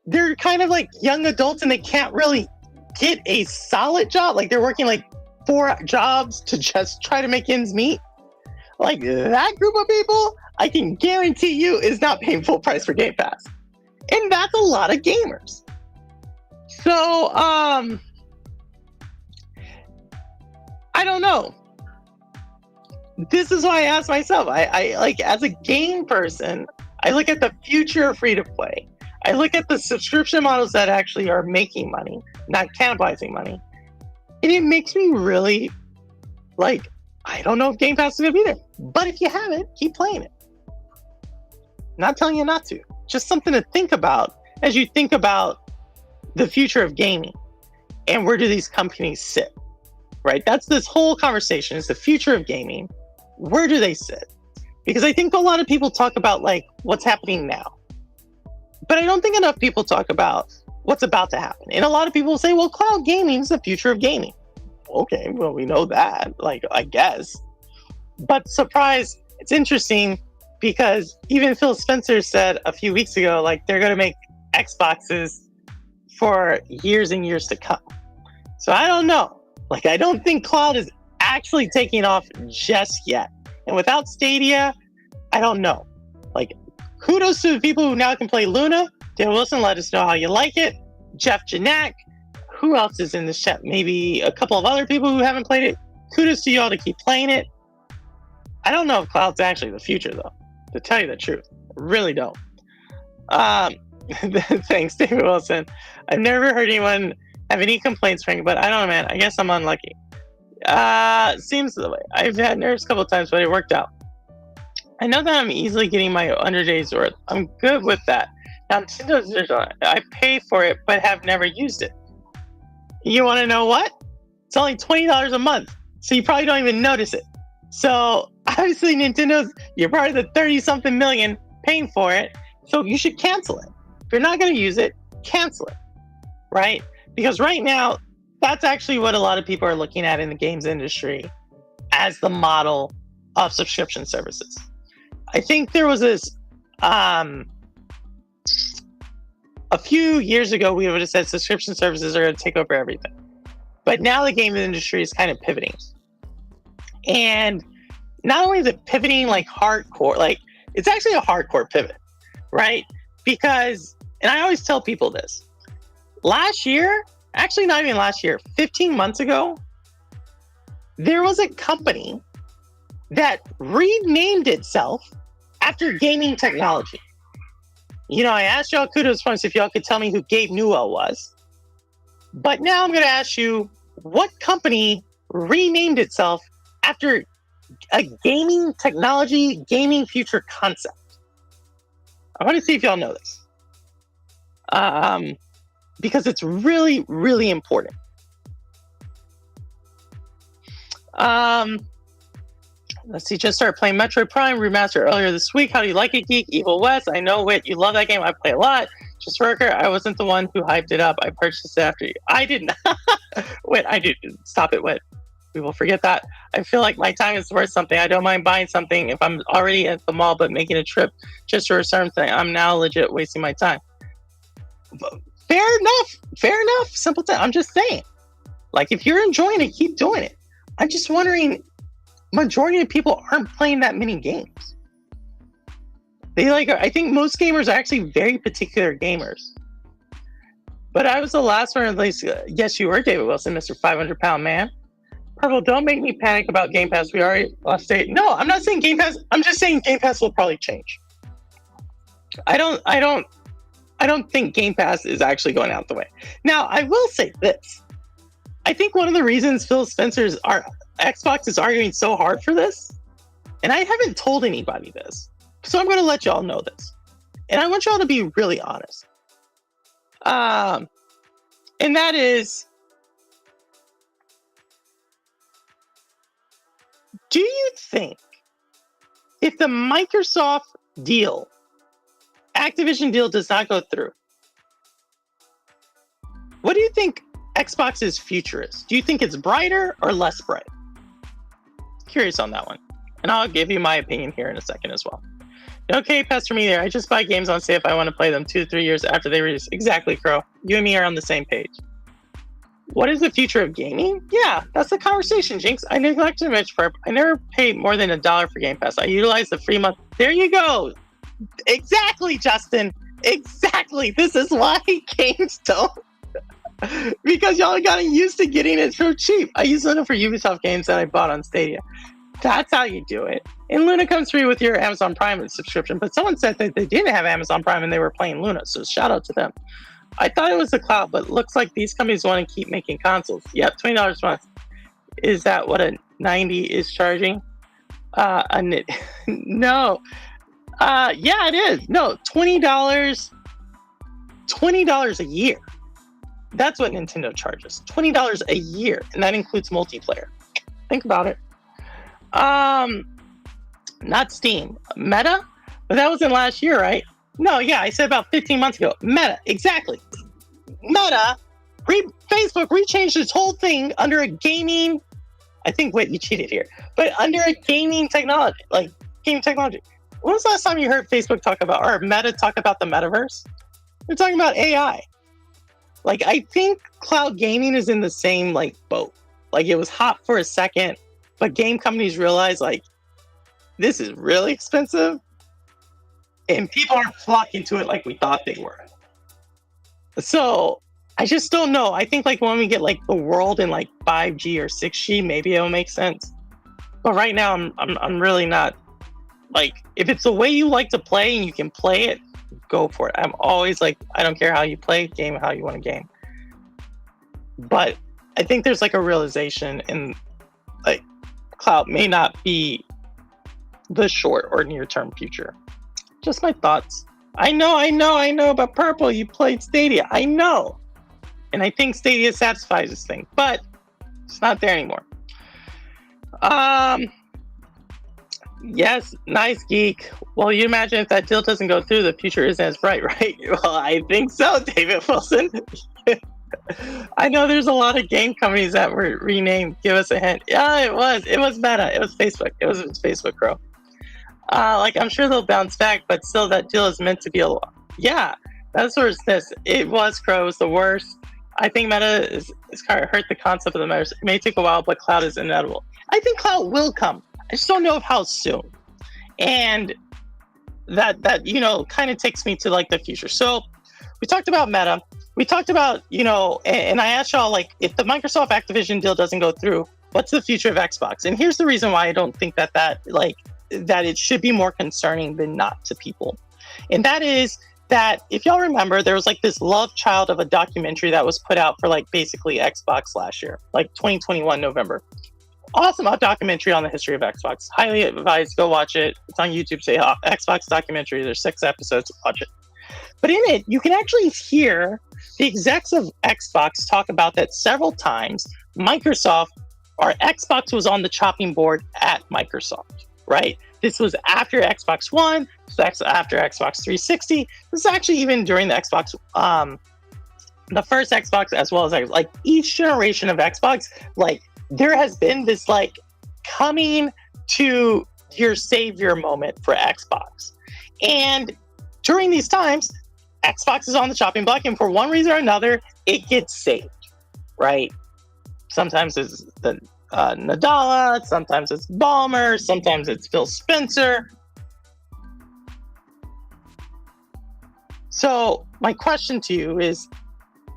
they're kind of like young adults and they can't really get a solid job. Like they're working like 4 jobs to just try to make ends meet. Like that group of people, I can guarantee you is not paying full price for Game Pass. And that's a lot of gamers. So, I don't know. This is why I ask myself, I like, as a game person, I look at the future of free to play. I look at the subscription models that actually are making money, not cannibalizing money. And it makes me really like, I don't know if Game Pass is going to be there. But if you have it, keep playing it. Not telling you not to. Just something to think about as you think about the future of gaming and where do these companies sit, right? That's this whole conversation, is the future of gaming. Where do they sit? Because I think a lot of people talk about like what's happening now. But I don't think enough people talk about what's about to happen. And a lot of people say, well, cloud gaming is the future of gaming. Okay, well, we know that, like, I guess. But surprise, it's interesting because even Phil Spencer said a few weeks ago, like, they're going to make Xboxes for years and years to come. So I don't know. Like, I don't think cloud is actually taking off just yet. And without Stadia, I don't know. Like, kudos to the people who now can play Luna. Dan Wilson, let us know how you like it. Jeff Janak. Who else is in this chat? Maybe a couple of other people who haven't played it. Kudos to y'all to keep playing it. I don't know if cloud's actually the future, though, to tell you the truth. I really don't. Thanks, David Wilson. I've never heard anyone have any complaints, Frank, but I don't know, man. I guess I'm unlucky. Seems the way. I've had nerves a couple of times, but it worked out. I know that I'm easily getting my 100 days worth. I'm good with that. Now, Nintendo's digital. I pay for it, but have never used it. You want to know what? It's only $20 a month, so you probably don't even notice it. So obviously, Nintendo's, you're part of the 30-something million paying for it, so you should cancel it. If you're not going to use it, cancel it, right? Because right now, that's actually what a lot of people are looking at in the games industry as the model of subscription services. I think there was this, a few years ago, we would have said subscription services are going to take over everything. But now the game industry is kind of pivoting. And not only is it pivoting like hardcore, like it's actually a hardcore pivot, right? Because, and I always tell people this, last year, actually not even last year, 15 months ago, there was a company that renamed itself after gaming technology. You know, I asked y'all kudos points if y'all could tell me who Gabe Newell was. But now I'm going to ask you, what company renamed itself after a gaming technology, gaming future concept? I want to see if y'all know this. Because it's really, really important. Let's see, just started playing Metroid Prime Remaster earlier this week. How do you like it, Geek? Evil West, I know, Wit, you love that game. I play a lot. Just Worker, I wasn't the one who hyped it up. I purchased it after you. I didn't. Wit, I did. Stop it, Wit. We will forget that. I feel like my time is worth something. I don't mind buying something if I'm already at the mall, but making a trip just for a certain thing, I'm now legit wasting my time. Fair enough. Fair enough. Simple thing. I'm just saying. Like, if you're enjoying it, keep doing it. I'm just wondering, majority of people aren't playing that many games. I think most gamers are actually very particular gamers. But I was the last one, at least. Yes, you were, David Wilson, Mr. 500-pound man. Purple, don't make me panic about Game Pass. We already lost it. No, I'm not saying Game Pass. I'm just saying Game Pass will probably change. I don't think Game Pass is actually going out the way. Now, I will say this. I think one of the reasons Phil Spencer's Xbox is arguing so hard for this, and I haven't told anybody this, so I'm going to let y'all know this. And I want y'all to be really honest. And that is, do you think if the Microsoft deal, Activision deal does not go through, what do you think Xbox's future is? Do you think it's brighter or less bright? Curious on that one. And I'll give you my opinion here in a second as well. Okay, pester me there. I just buy games on sale if I want to play them 2 to 3 years after they release. Exactly, Crow. You and me are on the same page. What is the future of gaming? Yeah, that's the conversation, Jinx. I neglected to mention Prep. I never paid more than $1 for Game Pass. I utilize the free month. There you go. Exactly, Justin. Exactly. This is why games don't. Because y'all gotten used to getting it for cheap. I use Luna for Ubisoft games that I bought on Stadia. That's how you do it. And Luna comes free with your Amazon Prime subscription. But someone said that they didn't have Amazon Prime and they were playing Luna. So shout out to them. I thought it was the cloud, but it looks like these companies want to keep making consoles. Yep, $20 a month. Is that what a 90 is charging? No. Yeah, it is. No, $20 a year. That's what Nintendo charges. $20 a year, and that includes multiplayer. Think about it. Not Steam. Meta? But that wasn't last year, right? No, yeah, I said about 15 months ago. Meta, exactly. Meta, Facebook rechanged its whole thing under a gaming. I think, wait, you cheated here. But under a gaming technology, like gaming technology. When was the last time you heard Facebook talk about, or Meta talk about the metaverse? They're talking about AI. Like, I think cloud gaming is in the same, like, boat. Like, it was hot for a second, but game companies realized, like, this is really expensive, and people aren't flocking to it like we thought they were. So, I just don't know. I think, like, when we get, like, the world in, like, 5G or 6G, maybe it'll make sense. But right now, I'm really not, like, if it's the way you like to play and you can play it, go for it. I'm always like, I don't care how you play, game how you want to game. But I think there's like a realization in like cloud may not be the short or near term future. Just my thoughts. I know, but Purple, you played Stadia. I know. And I think Stadia satisfies this thing, but it's not there anymore. Yes, nice geek. Well, you imagine if that deal doesn't go through, the future isn't as bright, right? Well, I think so, David Wilson. I know there's a lot of game companies that were renamed. Give us a hint. Yeah, it was Meta. It was Facebook. It was Facebook, Crow. Like, I'm sure they'll bounce back, but still, that deal is meant to be a lot. Yeah, that's where it's this. It was, Crow. It was the worst. I think Meta is kind of hurt the concept of the metaverse. It may take a while, but cloud is inevitable. I think cloud will come. I just don't know how soon. And that you know, kind of takes me to like the future. So we talked about Meta. We talked about, you know, and I asked y'all, like, if the Microsoft Activision deal doesn't go through, what's the future of Xbox? And here's the reason why I don't think that it should be more concerning than not to people. And that is that if y'all remember, there was like this love child of a documentary that was put out for like basically Xbox last year, like 2021 November. Awesome documentary on the history of Xbox. Highly advised, go watch it. It's on YouTube. Say Xbox documentary. There's 6 episodes. Watch it. But in it, you can actually hear the execs of Xbox talk about that several times. Microsoft or Xbox was on the chopping board at Microsoft, right? This was after Xbox One. This was after Xbox 360. This is actually even during the Xbox, the first Xbox, as well as like each generation of Xbox, like, there has been this like coming to your savior moment for Xbox. And during these times, Xbox is on the chopping block, and for one reason or another, it gets saved, right? Sometimes it's the Nadella, sometimes it's Ballmer, sometimes it's Phil Spencer. So my question to you is,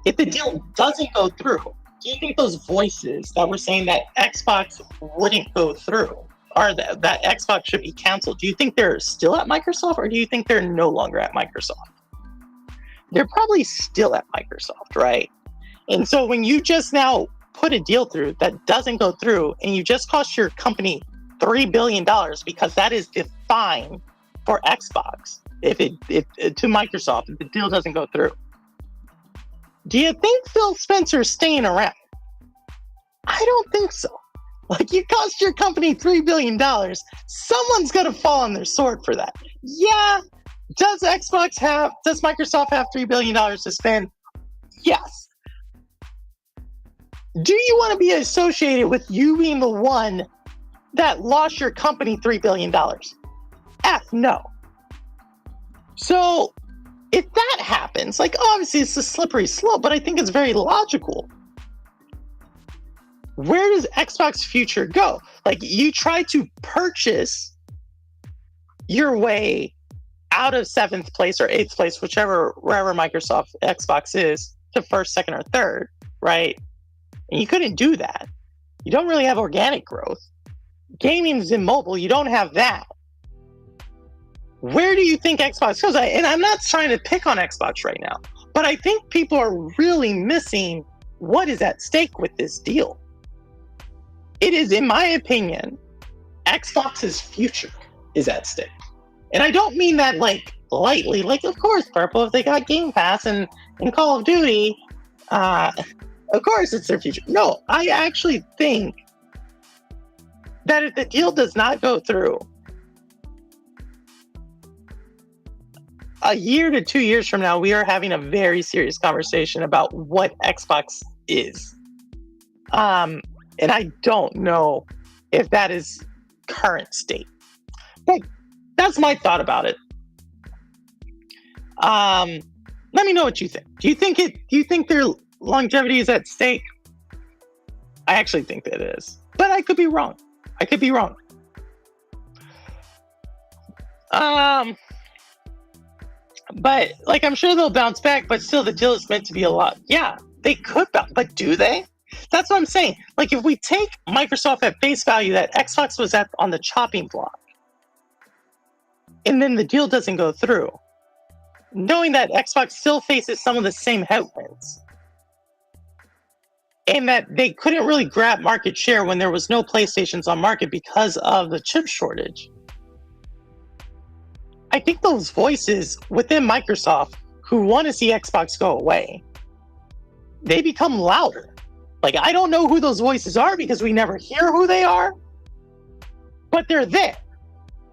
if the deal doesn't go through, do you think those voices that were saying that Xbox wouldn't go through, or that Xbox should be canceled, do you think they're still at Microsoft, or do you think they're no longer at Microsoft? They're probably still at Microsoft, right? And so when you just now put a deal through that doesn't go through, and you just cost your company $3 billion, because that is the fine for Xbox if to Microsoft if the deal doesn't go through. Do you think Phil Spencer's staying around? I don't think so. Like, you cost your company $3 billion, someone's going to fall on their sword for that. Yeah, does Microsoft have $3 billion to spend? Yes. Do you want to be associated with you being the one that lost your company $3 billion? No. So if that happens, like, obviously it's a slippery slope, but I think it's very logical. Where does Xbox future go? Like, you try to purchase your way out of 7th place or 8th place, wherever Microsoft Xbox is, to 1st, 2nd, or 3rd, right? And you couldn't do that. You don't really have organic growth. Gaming is in mobile. You don't have that. Where do you think Xbox goes? And I'm not trying to pick on Xbox right now, but I think people are really missing what is at stake with this deal. It is, in my opinion, Xbox's future is at stake. And I don't mean that like lightly. Like, of course, Purple, if they got Game Pass and Call of Duty, of course it's their future. No, I actually think that if the deal does not go through, a year to 2 years from now, we are having a very serious conversation about what Xbox is. And I don't know if that is current state. But that's my thought about it. Let me know what you think. Do you think their longevity is at stake? I actually think that it is. But I could be wrong. But like, I'm sure they'll bounce back, but still the deal is meant to be a lot. Yeah, they could bounce, but do they? That's what I'm saying. Like, if we take Microsoft at face value that Xbox was on the chopping block, and then the deal doesn't go through, knowing that Xbox still faces some of the same headwinds, and that they couldn't really grab market share when there was no PlayStations on market because of the chip shortage, I think those voices within Microsoft who want to see Xbox go away, they become louder. Like, I don't know who those voices are because we never hear who they are, but they're there.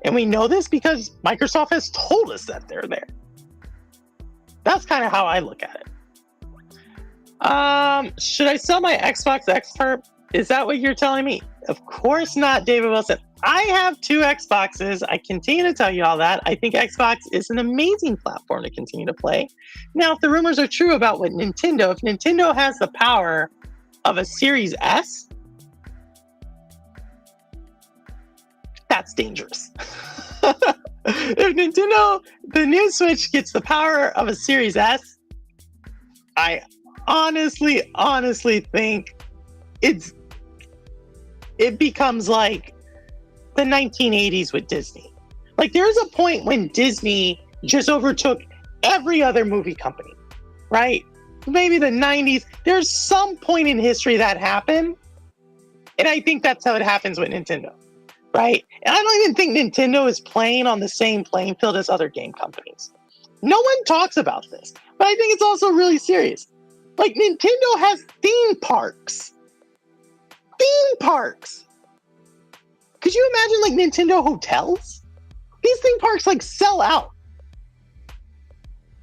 And we know this because Microsoft has told us that they're there. That's kind of how I look at it. Should I sell my Xbox X Perp? Is that what you're telling me? Of course not, David Wilson. I have 2 Xboxes. I continue to tell you all that. I think Xbox is an amazing platform to continue to play. Now, if the rumors are true about if Nintendo has the power of a Series S, that's dangerous. If the new Switch gets the power of a Series S, I honestly think it becomes like the 1980s with Disney. Like, there's a point when Disney just overtook every other movie company, right? Maybe the 90s. There's some point in history that happened, and I think that's how it happens with Nintendo, right? And I don't even think Nintendo is playing on the same playing field as other game companies. No one talks about this, but I think it's also really serious. Like, Nintendo has theme parks. Could you imagine, like, Nintendo hotels? These theme parks, like, sell out.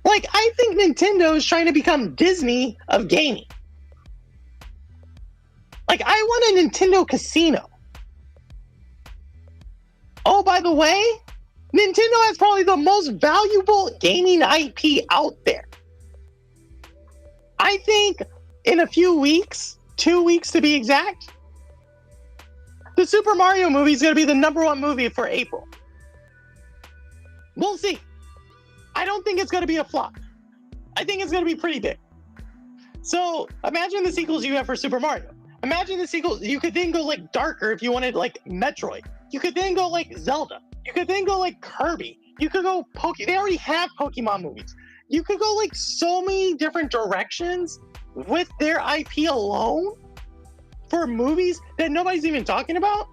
Like, I think Nintendo is trying to become Disney of gaming. Like, I want a Nintendo casino. Oh, by the way, Nintendo has probably the most valuable gaming IP out there. I think in a few weeks, 2 weeks to be exact, the Super Mario movie is going to be the #1 movie for April. We'll see. I don't think it's going to be a flop. I think it's going to be pretty big. So imagine the sequels you have for Super Mario. Imagine the sequels. You could then go like darker if you wanted like Metroid. You could then go like Zelda. You could then go like Kirby. You could go They already have Pokemon movies. You could go like so many different directions with their IP alone for movies that nobody's even talking about.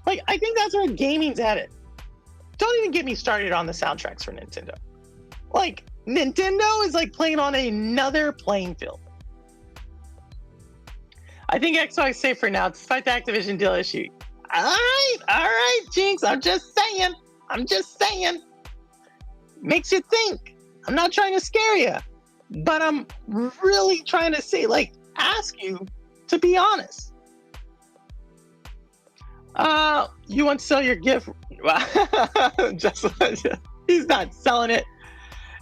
Like, I think that's where gaming's at it. Don't even get me started on the soundtracks for Nintendo. Like, Nintendo is like playing on another playing field. I think Xbox is safe for now, despite the Activision deal issue. All right, Jinx. I'm just saying. Makes you think. I'm not trying to scare you, but I'm really trying to say, like, ask you to be honest. You want to sell your gift? He's not selling it.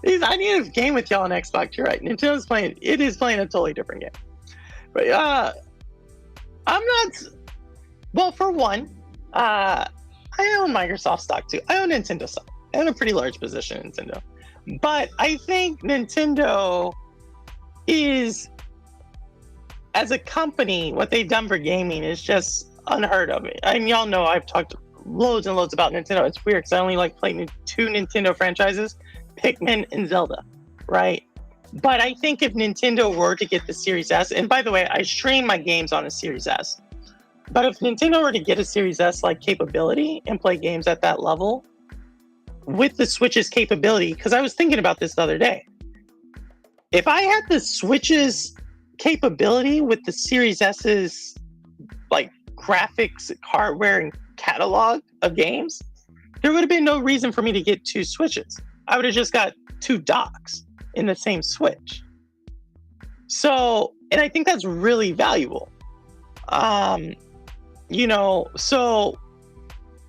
I need a game with y'all on Xbox. You're right. Nintendo's playing. It is playing a totally different game. But I'm not. Well, for one, I own Microsoft stock too. I own Nintendo stock. I own a pretty large position in Nintendo. But I think Nintendo is, as a company, what they've done for gaming is just unheard of. And y'all know I've talked loads and loads about Nintendo. It's weird because I only like playing 2 Nintendo franchises, Pikmin and Zelda, right? But I think if Nintendo were to get the Series S, and by the way, I stream my games on a Series S, but if Nintendo were to get a Series S like capability and play games at that level with the Switch's capability, because I was thinking about this the other day, if I had the Switch's capability with the Series S's like graphics, hardware, and catalog of games, there would have been no reason for me to get 2 Switches. I would have just got 2 docks in the same Switch. So, and I think that's really valuable. So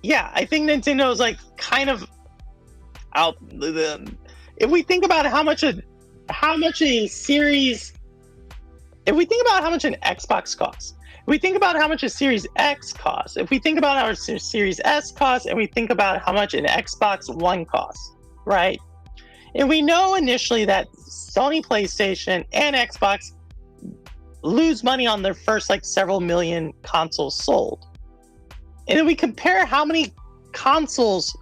yeah, I think Nintendo's like kind of out. If we think about how much a series, if we think about how much an Xbox costs, if we think about how much a Series X costs, if we think about how a Series S costs, and we think about how much an Xbox One costs, right? And we know initially that Sony PlayStation and Xbox lose money on their first like several million consoles sold. And then we compare how many consoles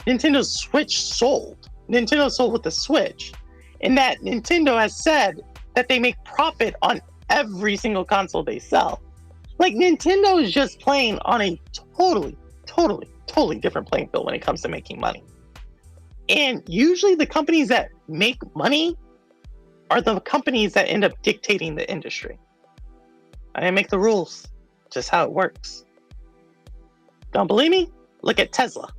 Nintendo Switch sold. Nintendo sold with the Switch. And that Nintendo has said that they make profit on every single console they sell. Like, Nintendo is just playing on a totally different playing field when it comes to making money. And usually the companies that make money are the companies that end up dictating the industry. I make the rules, just how it works. Don't believe me? Look at Tesla.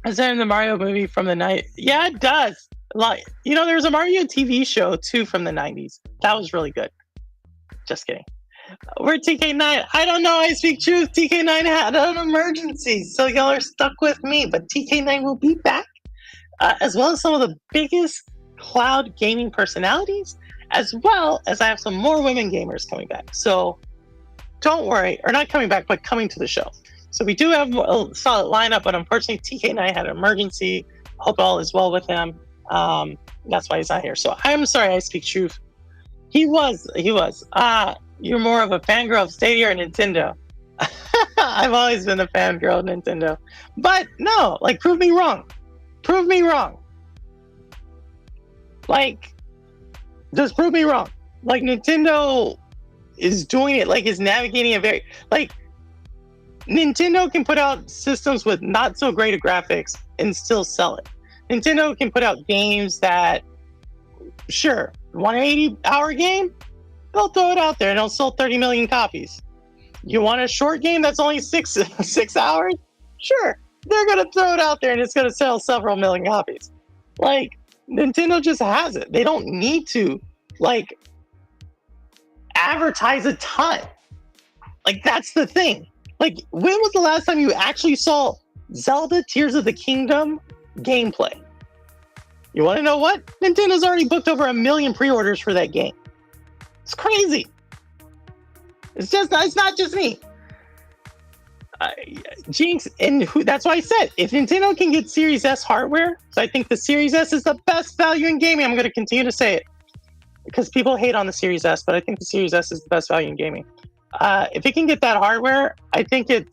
Is that in the Mario movie from the night? Yeah, it does. Like, there's a Mario TV show too from the 90s. That was really good. Just kidding. We're TK9. I don't know. I speak truth. TK9 had an emergency, so y'all are stuck with me. But TK9 will be back, as well as some of the biggest cloud gaming personalities, as well as I have some more women gamers coming back. So don't worry, or not coming back, but coming to the show. So we do have a solid lineup, but unfortunately TK9 had an emergency. Hope all is well with him. That's why he's not here. So I'm sorry, I speak truth. He was. You're more of a fangirl of Stadia or Nintendo. I've always been a fangirl of Nintendo. But no, like, prove me wrong. Prove me wrong. Like, just prove me wrong. Like, Nintendo is doing it, like, is navigating a very, like, Nintendo can put out systems with not so great of graphics and still sell it. Nintendo can put out games that, sure, 180-hour game, they'll throw it out there and it'll sell 30 million copies. You want a short game that's only six hours? Sure, they're gonna throw it out there and it's gonna sell several million copies. Like, Nintendo just has it. They don't need to, like, advertise a ton. Like, that's the thing. Like, when was the last time you actually saw Zelda Tears of the Kingdom gameplay? You want to know what? Nintendo's already booked over 1 million pre-orders for that game. It's crazy. It's not just me. Uh, Jinx, and that's why I said if Nintendo can get Series S hardware, so I think the Series S is the best value in gaming. I'm going to continue to say it because people hate on the Series S, but I think the Series S is the best value in gaming. If it can get that hardware, I think they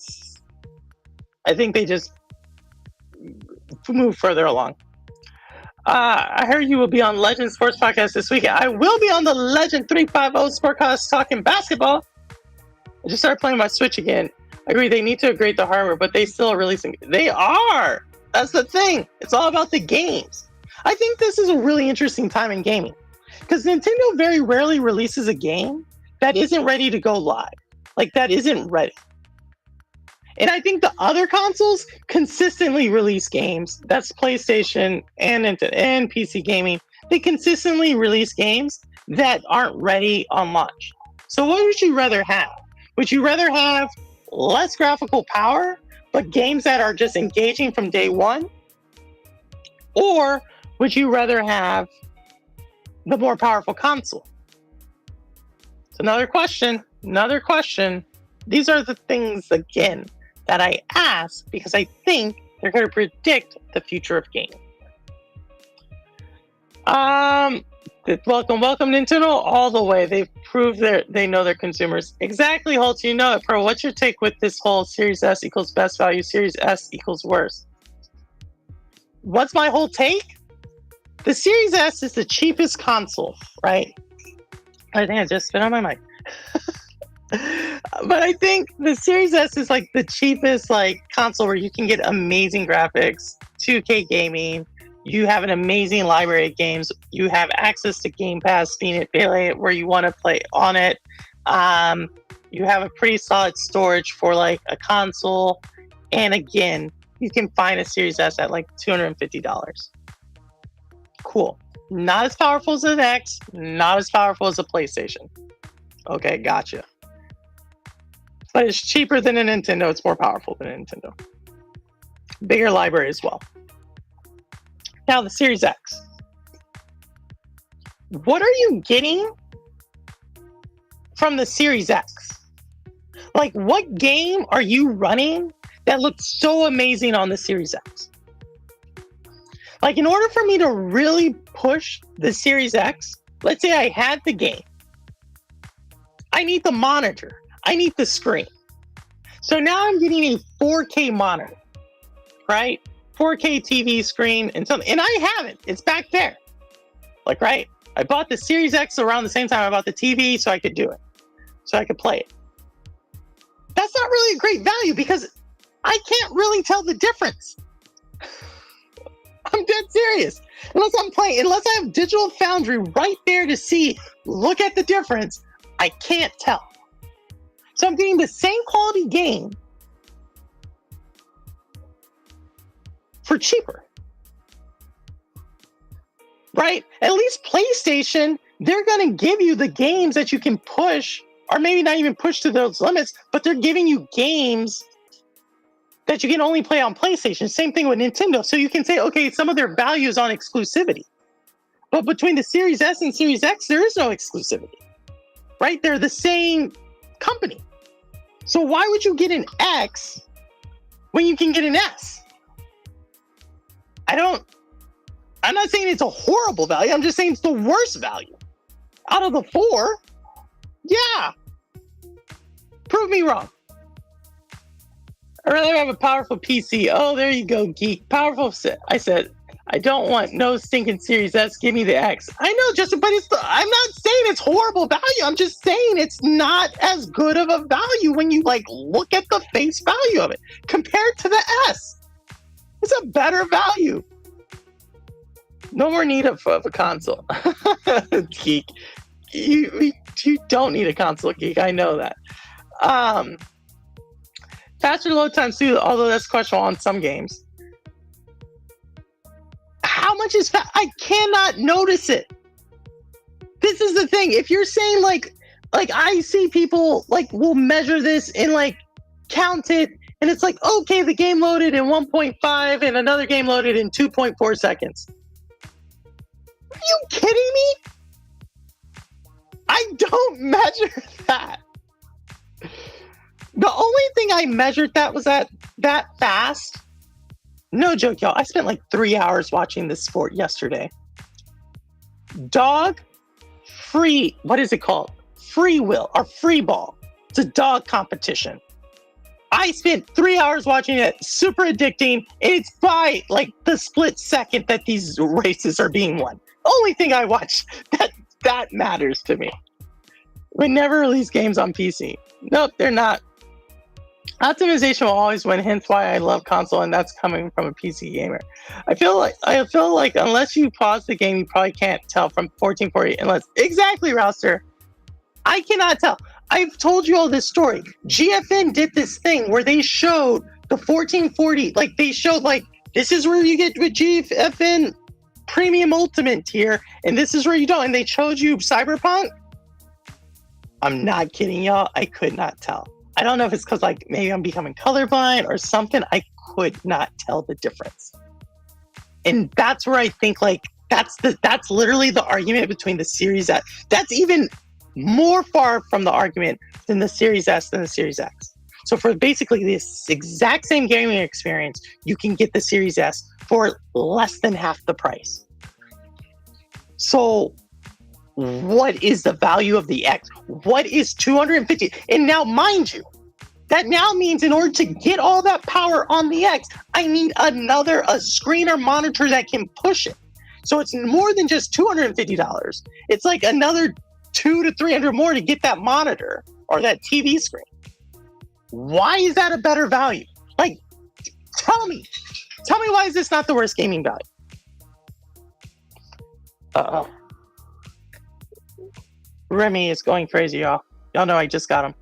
just move further along. I heard you will be on Legend Sports Podcast this weekend. I will be on the Legend 350 Sportcast talking basketball. I just started playing my Switch again. I agree, they need to upgrade the hardware, but they still are releasing. They are! That's the thing. It's all about the games. I think this is a really interesting time in gaming because Nintendo very rarely releases a game that isn't ready to go live. Like, that isn't ready. And I think the other consoles consistently release games. That's PlayStation and PC gaming. They consistently release games that aren't ready on launch. So what would you rather have? Would you rather have less graphical power, but games that are just engaging from day one? Or would you rather have the more powerful console? It's another question. These are the things, again, that I ask because I think they're going to predict the future of gaming. Welcome Nintendo all the way. They've proved they know their consumers. Exactly, Holt, you know it. Pro, what's your take with this whole Series S equals best value, Series S equals worst? What's my whole take? The Series S is the cheapest console, right? I think I just spit on my mic. But I think the Series S is like the cheapest console where you can get amazing graphics, 2K gaming, you have an amazing library of games, you have access to Game Pass, being it where you want to play on it. You have a pretty solid storage for a console, and again, you can find a Series S at $250. Cool. Not as powerful as an X, not as powerful as a PlayStation. Okay, gotcha. But it's cheaper than a Nintendo. It's more powerful than a Nintendo. Bigger library as well. Now, the Series X. What are you getting from the Series X? What game are you running that looks so amazing on the Series X? In order for me to really push the Series X, let's say I had the game. I need the monitor. I need the screen. So now I'm getting a 4K monitor, right? 4K TV screen and something. And I have it. It's back there. Right? I bought the Series X around the same time I bought the TV so I could do it. So I could play it. That's not really a great value because I can't really tell the difference. I'm dead serious. Unless I have Digital Foundry right there to see, look at the difference, I can't tell. So I'm getting the same quality game for cheaper. Right? At least PlayStation, they're going to give you the games that you can push, or maybe not even push to those limits, but they're giving you games that you can only play on PlayStation. Same thing with Nintendo. So you can say, okay, some of their value is on exclusivity. But between the Series S and Series X, there is no exclusivity. Right? They're the same company. So why would you get an X when you can get an S? I'm not saying it's a horrible value. I'm just saying it's the worst value. Out of the four, yeah. Prove me wrong. I'd rather have a powerful PC. Oh, there you go, geek. Powerful. I said, I don't want no stinking Series S. Give me the X. I know, Justin, but I'm not saying it's horrible value. I'm just saying it's not as good of a value when you look at the face value of it compared to the S. It's a better value. No more need of a console. Geek. You don't need a console, geek. I know that. Faster load times too, although that's questionable on some games. How much is fast? I cannot notice it. This is the thing. If you're saying I see people will measure this and count it, and it's okay, the game loaded in 1.5 and another game loaded in 2.4 seconds. Are you kidding me? I don't measure that. The only thing I measured that was that fast. No joke, y'all. I spent like 3 hours watching this sport yesterday. Dog free, what is it called? Free will or free ball. It's a dog competition. I spent 3 hours watching it, super addicting. It's by like the split second that these races are being won. Only thing I watch that matters to me. We never release games on PC. Nope, they're not. Optimization will always win, hence why I love console, and that's coming from a PC gamer. I feel like unless you pause the game, you probably can't tell from 1440 unless exactly, Rouster. I cannot tell. I've told you all this story. GFN did this thing where they showed the 1440, like they showed like this is where you get with GFN Premium Ultimate tier, and this is where you don't. And they showed you Cyberpunk. I'm not kidding, y'all. I could not tell. I don't know if it's because like maybe I'm becoming colorblind or something. I could not tell the difference. And that's where I think like that's literally the argument between the Series S. That's even more far from the argument than the Series S than the Series X. So for basically this exact same gaming experience, you can get the Series S for less than half the price. So what is the value of the X? What is 250? And now, mind you, that now means in order to get all that power on the X, I need a screen or monitor that can push it. So it's more than just $250. It's like another $200 to $300 more to get that monitor or that TV screen. Why is that a better value? Like, tell me why is this not the worst gaming value? Uh-oh. Remy is going crazy, y'all. Y'all know I just got him.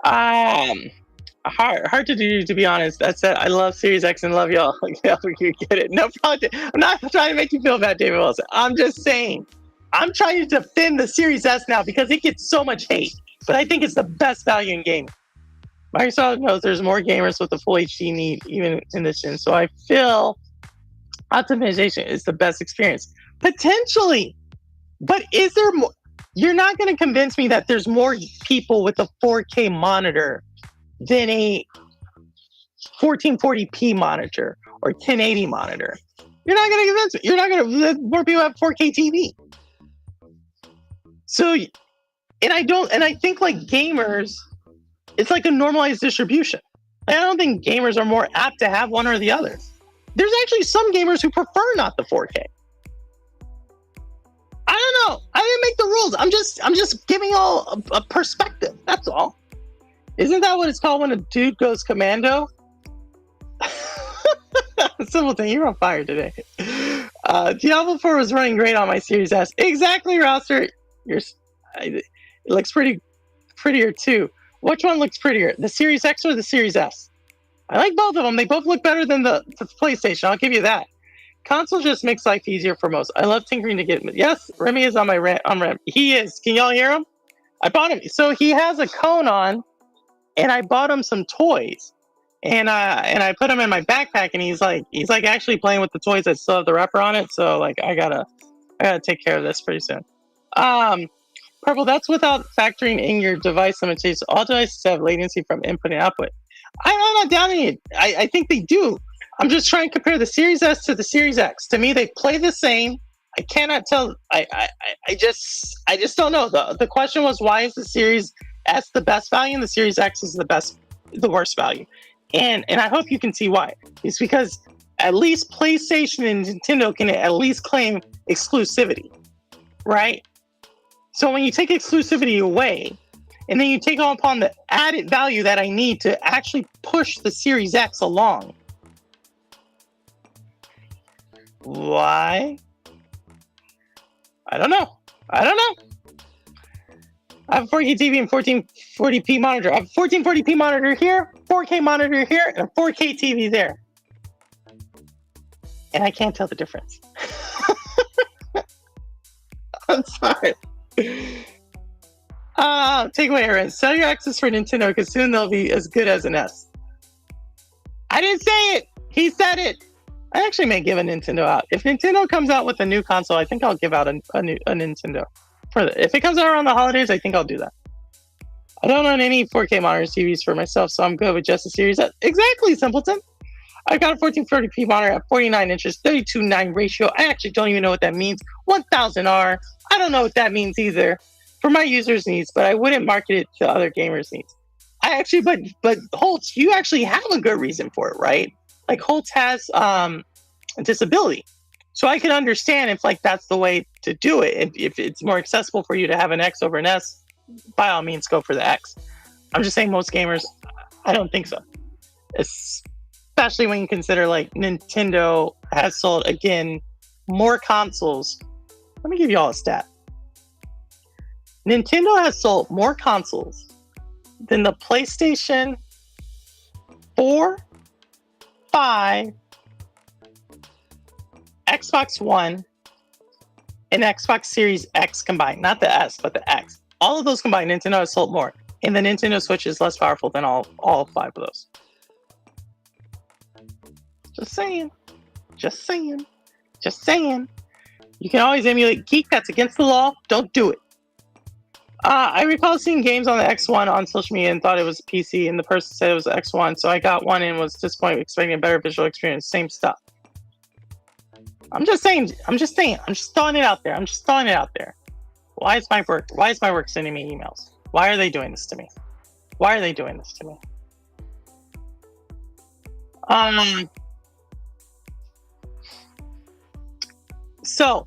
Hard to do, to be honest. That said, I love Series X and love y'all. Yeah, you get it. No problem. I'm not trying to make you feel bad, David Wilson. I'm just saying, I'm trying to defend the Series S now because it gets so much hate. But I think it's the best value in gaming. Microsoft knows there's more gamers with the full HD need even in this gen. So I feel optimization is the best experience. Potentially. But is there more? You're not going to convince me that there's more people with a 4K monitor than a 1440p monitor or 1080 monitor. You're not going to convince me. You're not going to. More people have 4K TV. So, and I think like gamers, it's like a normalized distribution. I don't think gamers are more apt to have one or the other. There's actually some gamers who prefer not the 4K. I don't know. I didn't make the rules. I'm just giving y'all a perspective. That's all. Isn't that what it's called when a dude goes commando? Simpleton, you're on fire today. Diablo 4 was running great on my Series S. Exactly, Roster. It looks prettier too. Which one looks prettier, the Series X or the Series S? I like both of them. They both look better than the PlayStation. I'll give you that. Console just makes life easier for most. I love tinkering to get. Yes, Remy is on my rant. He is. Can y'all hear him? I bought him. So he has a cone on, and I bought him some toys, and I put him in my backpack, and he's like actually playing with the toys that still have the wrapper on it. So like I gotta take care of this pretty soon. Purple, that's without factoring in your device limitations. All devices have latency from input and output. I'm not doubting it. I think they do. I'm just trying to compare the Series S to the Series X. To me, they play the same. I cannot tell. I just don't know. The question was, why is the Series S the best value and the Series X is the worst value? And I hope you can see why. It's because at least PlayStation and Nintendo can at least claim exclusivity, right? So when you take exclusivity away, and then you take upon the added value that I need to actually push the Series X along. Why? I don't know. I have a 4K TV and 1440p monitor. I have a 1440p monitor here, 4K monitor here, and a 4K TV there. And I can't tell the difference. I'm sorry. Takeaway, Aaron. Sell your access for Nintendo because soon they'll be as good as an S. I didn't say it. He said it. I actually may give a Nintendo out. If Nintendo comes out with a new console, I think I'll give out a Nintendo. If it comes out around the holidays, I think I'll do that. I don't own any 4K monitor TVs for myself, so I'm good with just a Series S. Exactly, simpleton. I've got a 1440p monitor at 49 inches, 32:9 ratio. I actually don't even know what that means. 1000R. I don't know what that means either for my users' needs, but I wouldn't market it to other gamers' needs. I actually, but Holtz, you actually have a good reason for it, right? Like Holtz has a disability. So I can understand if like that's the way to do it. If it's more accessible for you to have an X over an S, by all means go for the X. I'm just saying most gamers, I don't think so. Especially when you consider like Nintendo has sold again more consoles. Let me give you all a stat. Nintendo has sold more consoles than the PlayStation 4, 5, Xbox One, and Xbox Series X combined. Not the S, but the X. All of those combined, Nintendo has sold more. And the Nintendo Switch is less powerful than all 5 of those. Just saying. Just saying. Just saying. You can always emulate Geek. That's against the law. Don't do it. I recall seeing games on the X1 on social media and thought it was PC, and the person said it was the X1, so I got one and was disappointed, expecting a better visual experience. Same stuff. I'm just saying. I'm just throwing it out there. Why is my work sending me emails? Why are they doing this to me? So,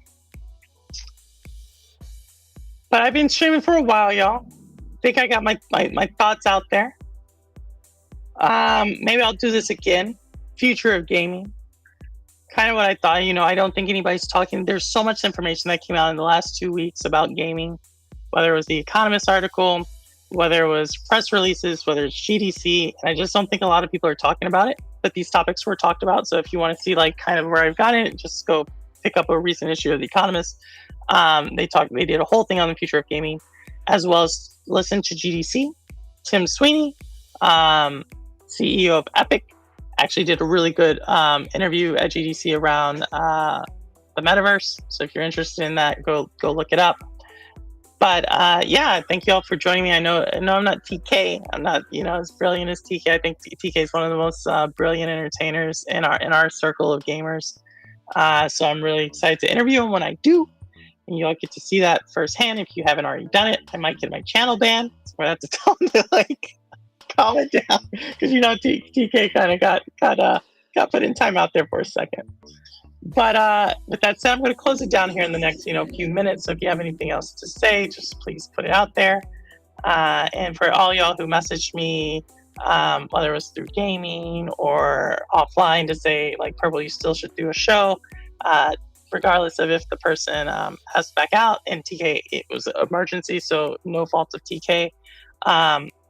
but I've been streaming for a while, y'all. Think I got my thoughts out there. Maybe I'll do this again. Future of gaming. Kind of what I thought. I don't think anybody's talking. There's so much information that came out in the last 2 weeks about gaming, whether it was the Economist article, whether it was press releases, whether it's GDC, and I just don't think a lot of people are talking about it. But these topics were talked about. So if you want to see like kind of where I've got it, just go pick up a recent issue of the Economist. They did a whole thing on the future of gaming, as well as listen to GDC. Tim Sweeney, CEO of Epic, actually did a really good interview at GDC around the metaverse. So if you're interested in that, go look it up. But yeah, thank you all for joining me. I know I'm not TK. I'm not as brilliant as TK. I think TK is one of the most brilliant entertainers in our circle of gamers. So I'm really excited to interview him when I do. And you all get to see that firsthand. If you haven't already done it, I might get my channel banned. So I have to tell him to like calm it down, because TK kind of got put in timeout there for a second. But with that said, I'm going to close it down here in the next few minutes. So if you have anything else to say, just please put it out there. And for all y'all who messaged me, whether it was through gaming or offline, to say like, Purple, you still should do a show. Regardless of if the person has to back out, and TK, it was an emergency, so no fault of TK.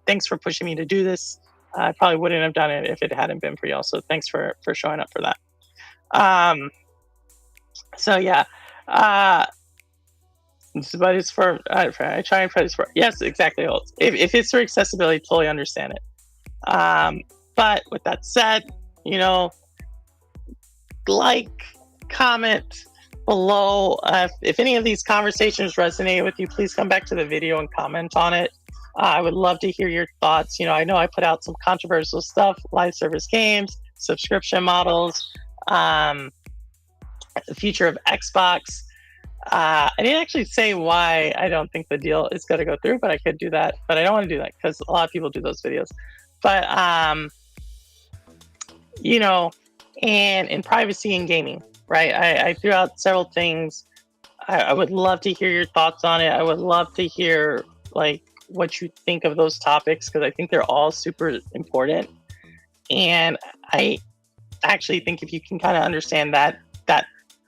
Thanks for pushing me to do this. I probably wouldn't have done it if it hadn't been for y'all. So thanks for showing up for that. So yeah, but it's for I try and put it for, yes, exactly. If it's for accessibility, totally understand it. But with that said, like, comment below. If any of these conversations resonate with you, please come back to the video and comment on it. I would love to hear your thoughts. I know I put out some controversial stuff, live service games, subscription models, the future of Xbox. I didn't actually say why I don't think the deal is going to go through, but I could do that. But I don't want to do that because a lot of people do those videos. But, and in privacy and gaming, right? I threw out several things. I would love to hear your thoughts on it. I would love to hear like what you think of those topics, because I think they're all super important. And I actually think if you can kind of understand that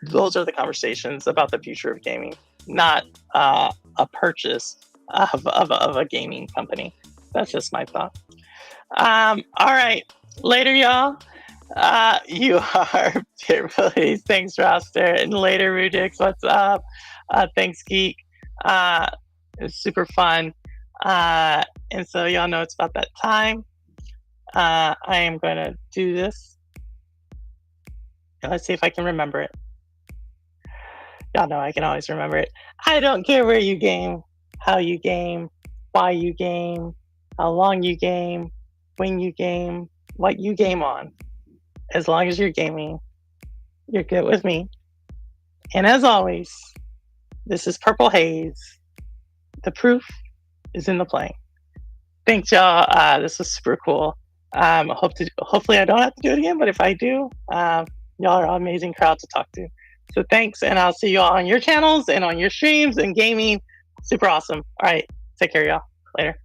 those are the conversations about the future of gaming, not a purchase of a gaming company. That's just my thought. All right. Later, y'all. You are really, thanks, Roster. And later, Rudix, what's up? Thanks, Geek. It's super fun. And so y'all know it's about that time. I am going to do this. Let's see if I can remember it. Y'all know I can always remember it. I don't care where you game, how you game, why you game. how long you game, when you game, what you game on. As long as you're gaming, you're good with me. And as always, this is Purple Haze. The proof is in the playing. Thanks, y'all. This was super cool. Hopefully I don't have to do it again, but if I do, y'all are an amazing crowd to talk to. So thanks, and I'll see y'all on your channels and on your streams and gaming. Super awesome. All right, take care, y'all. Later.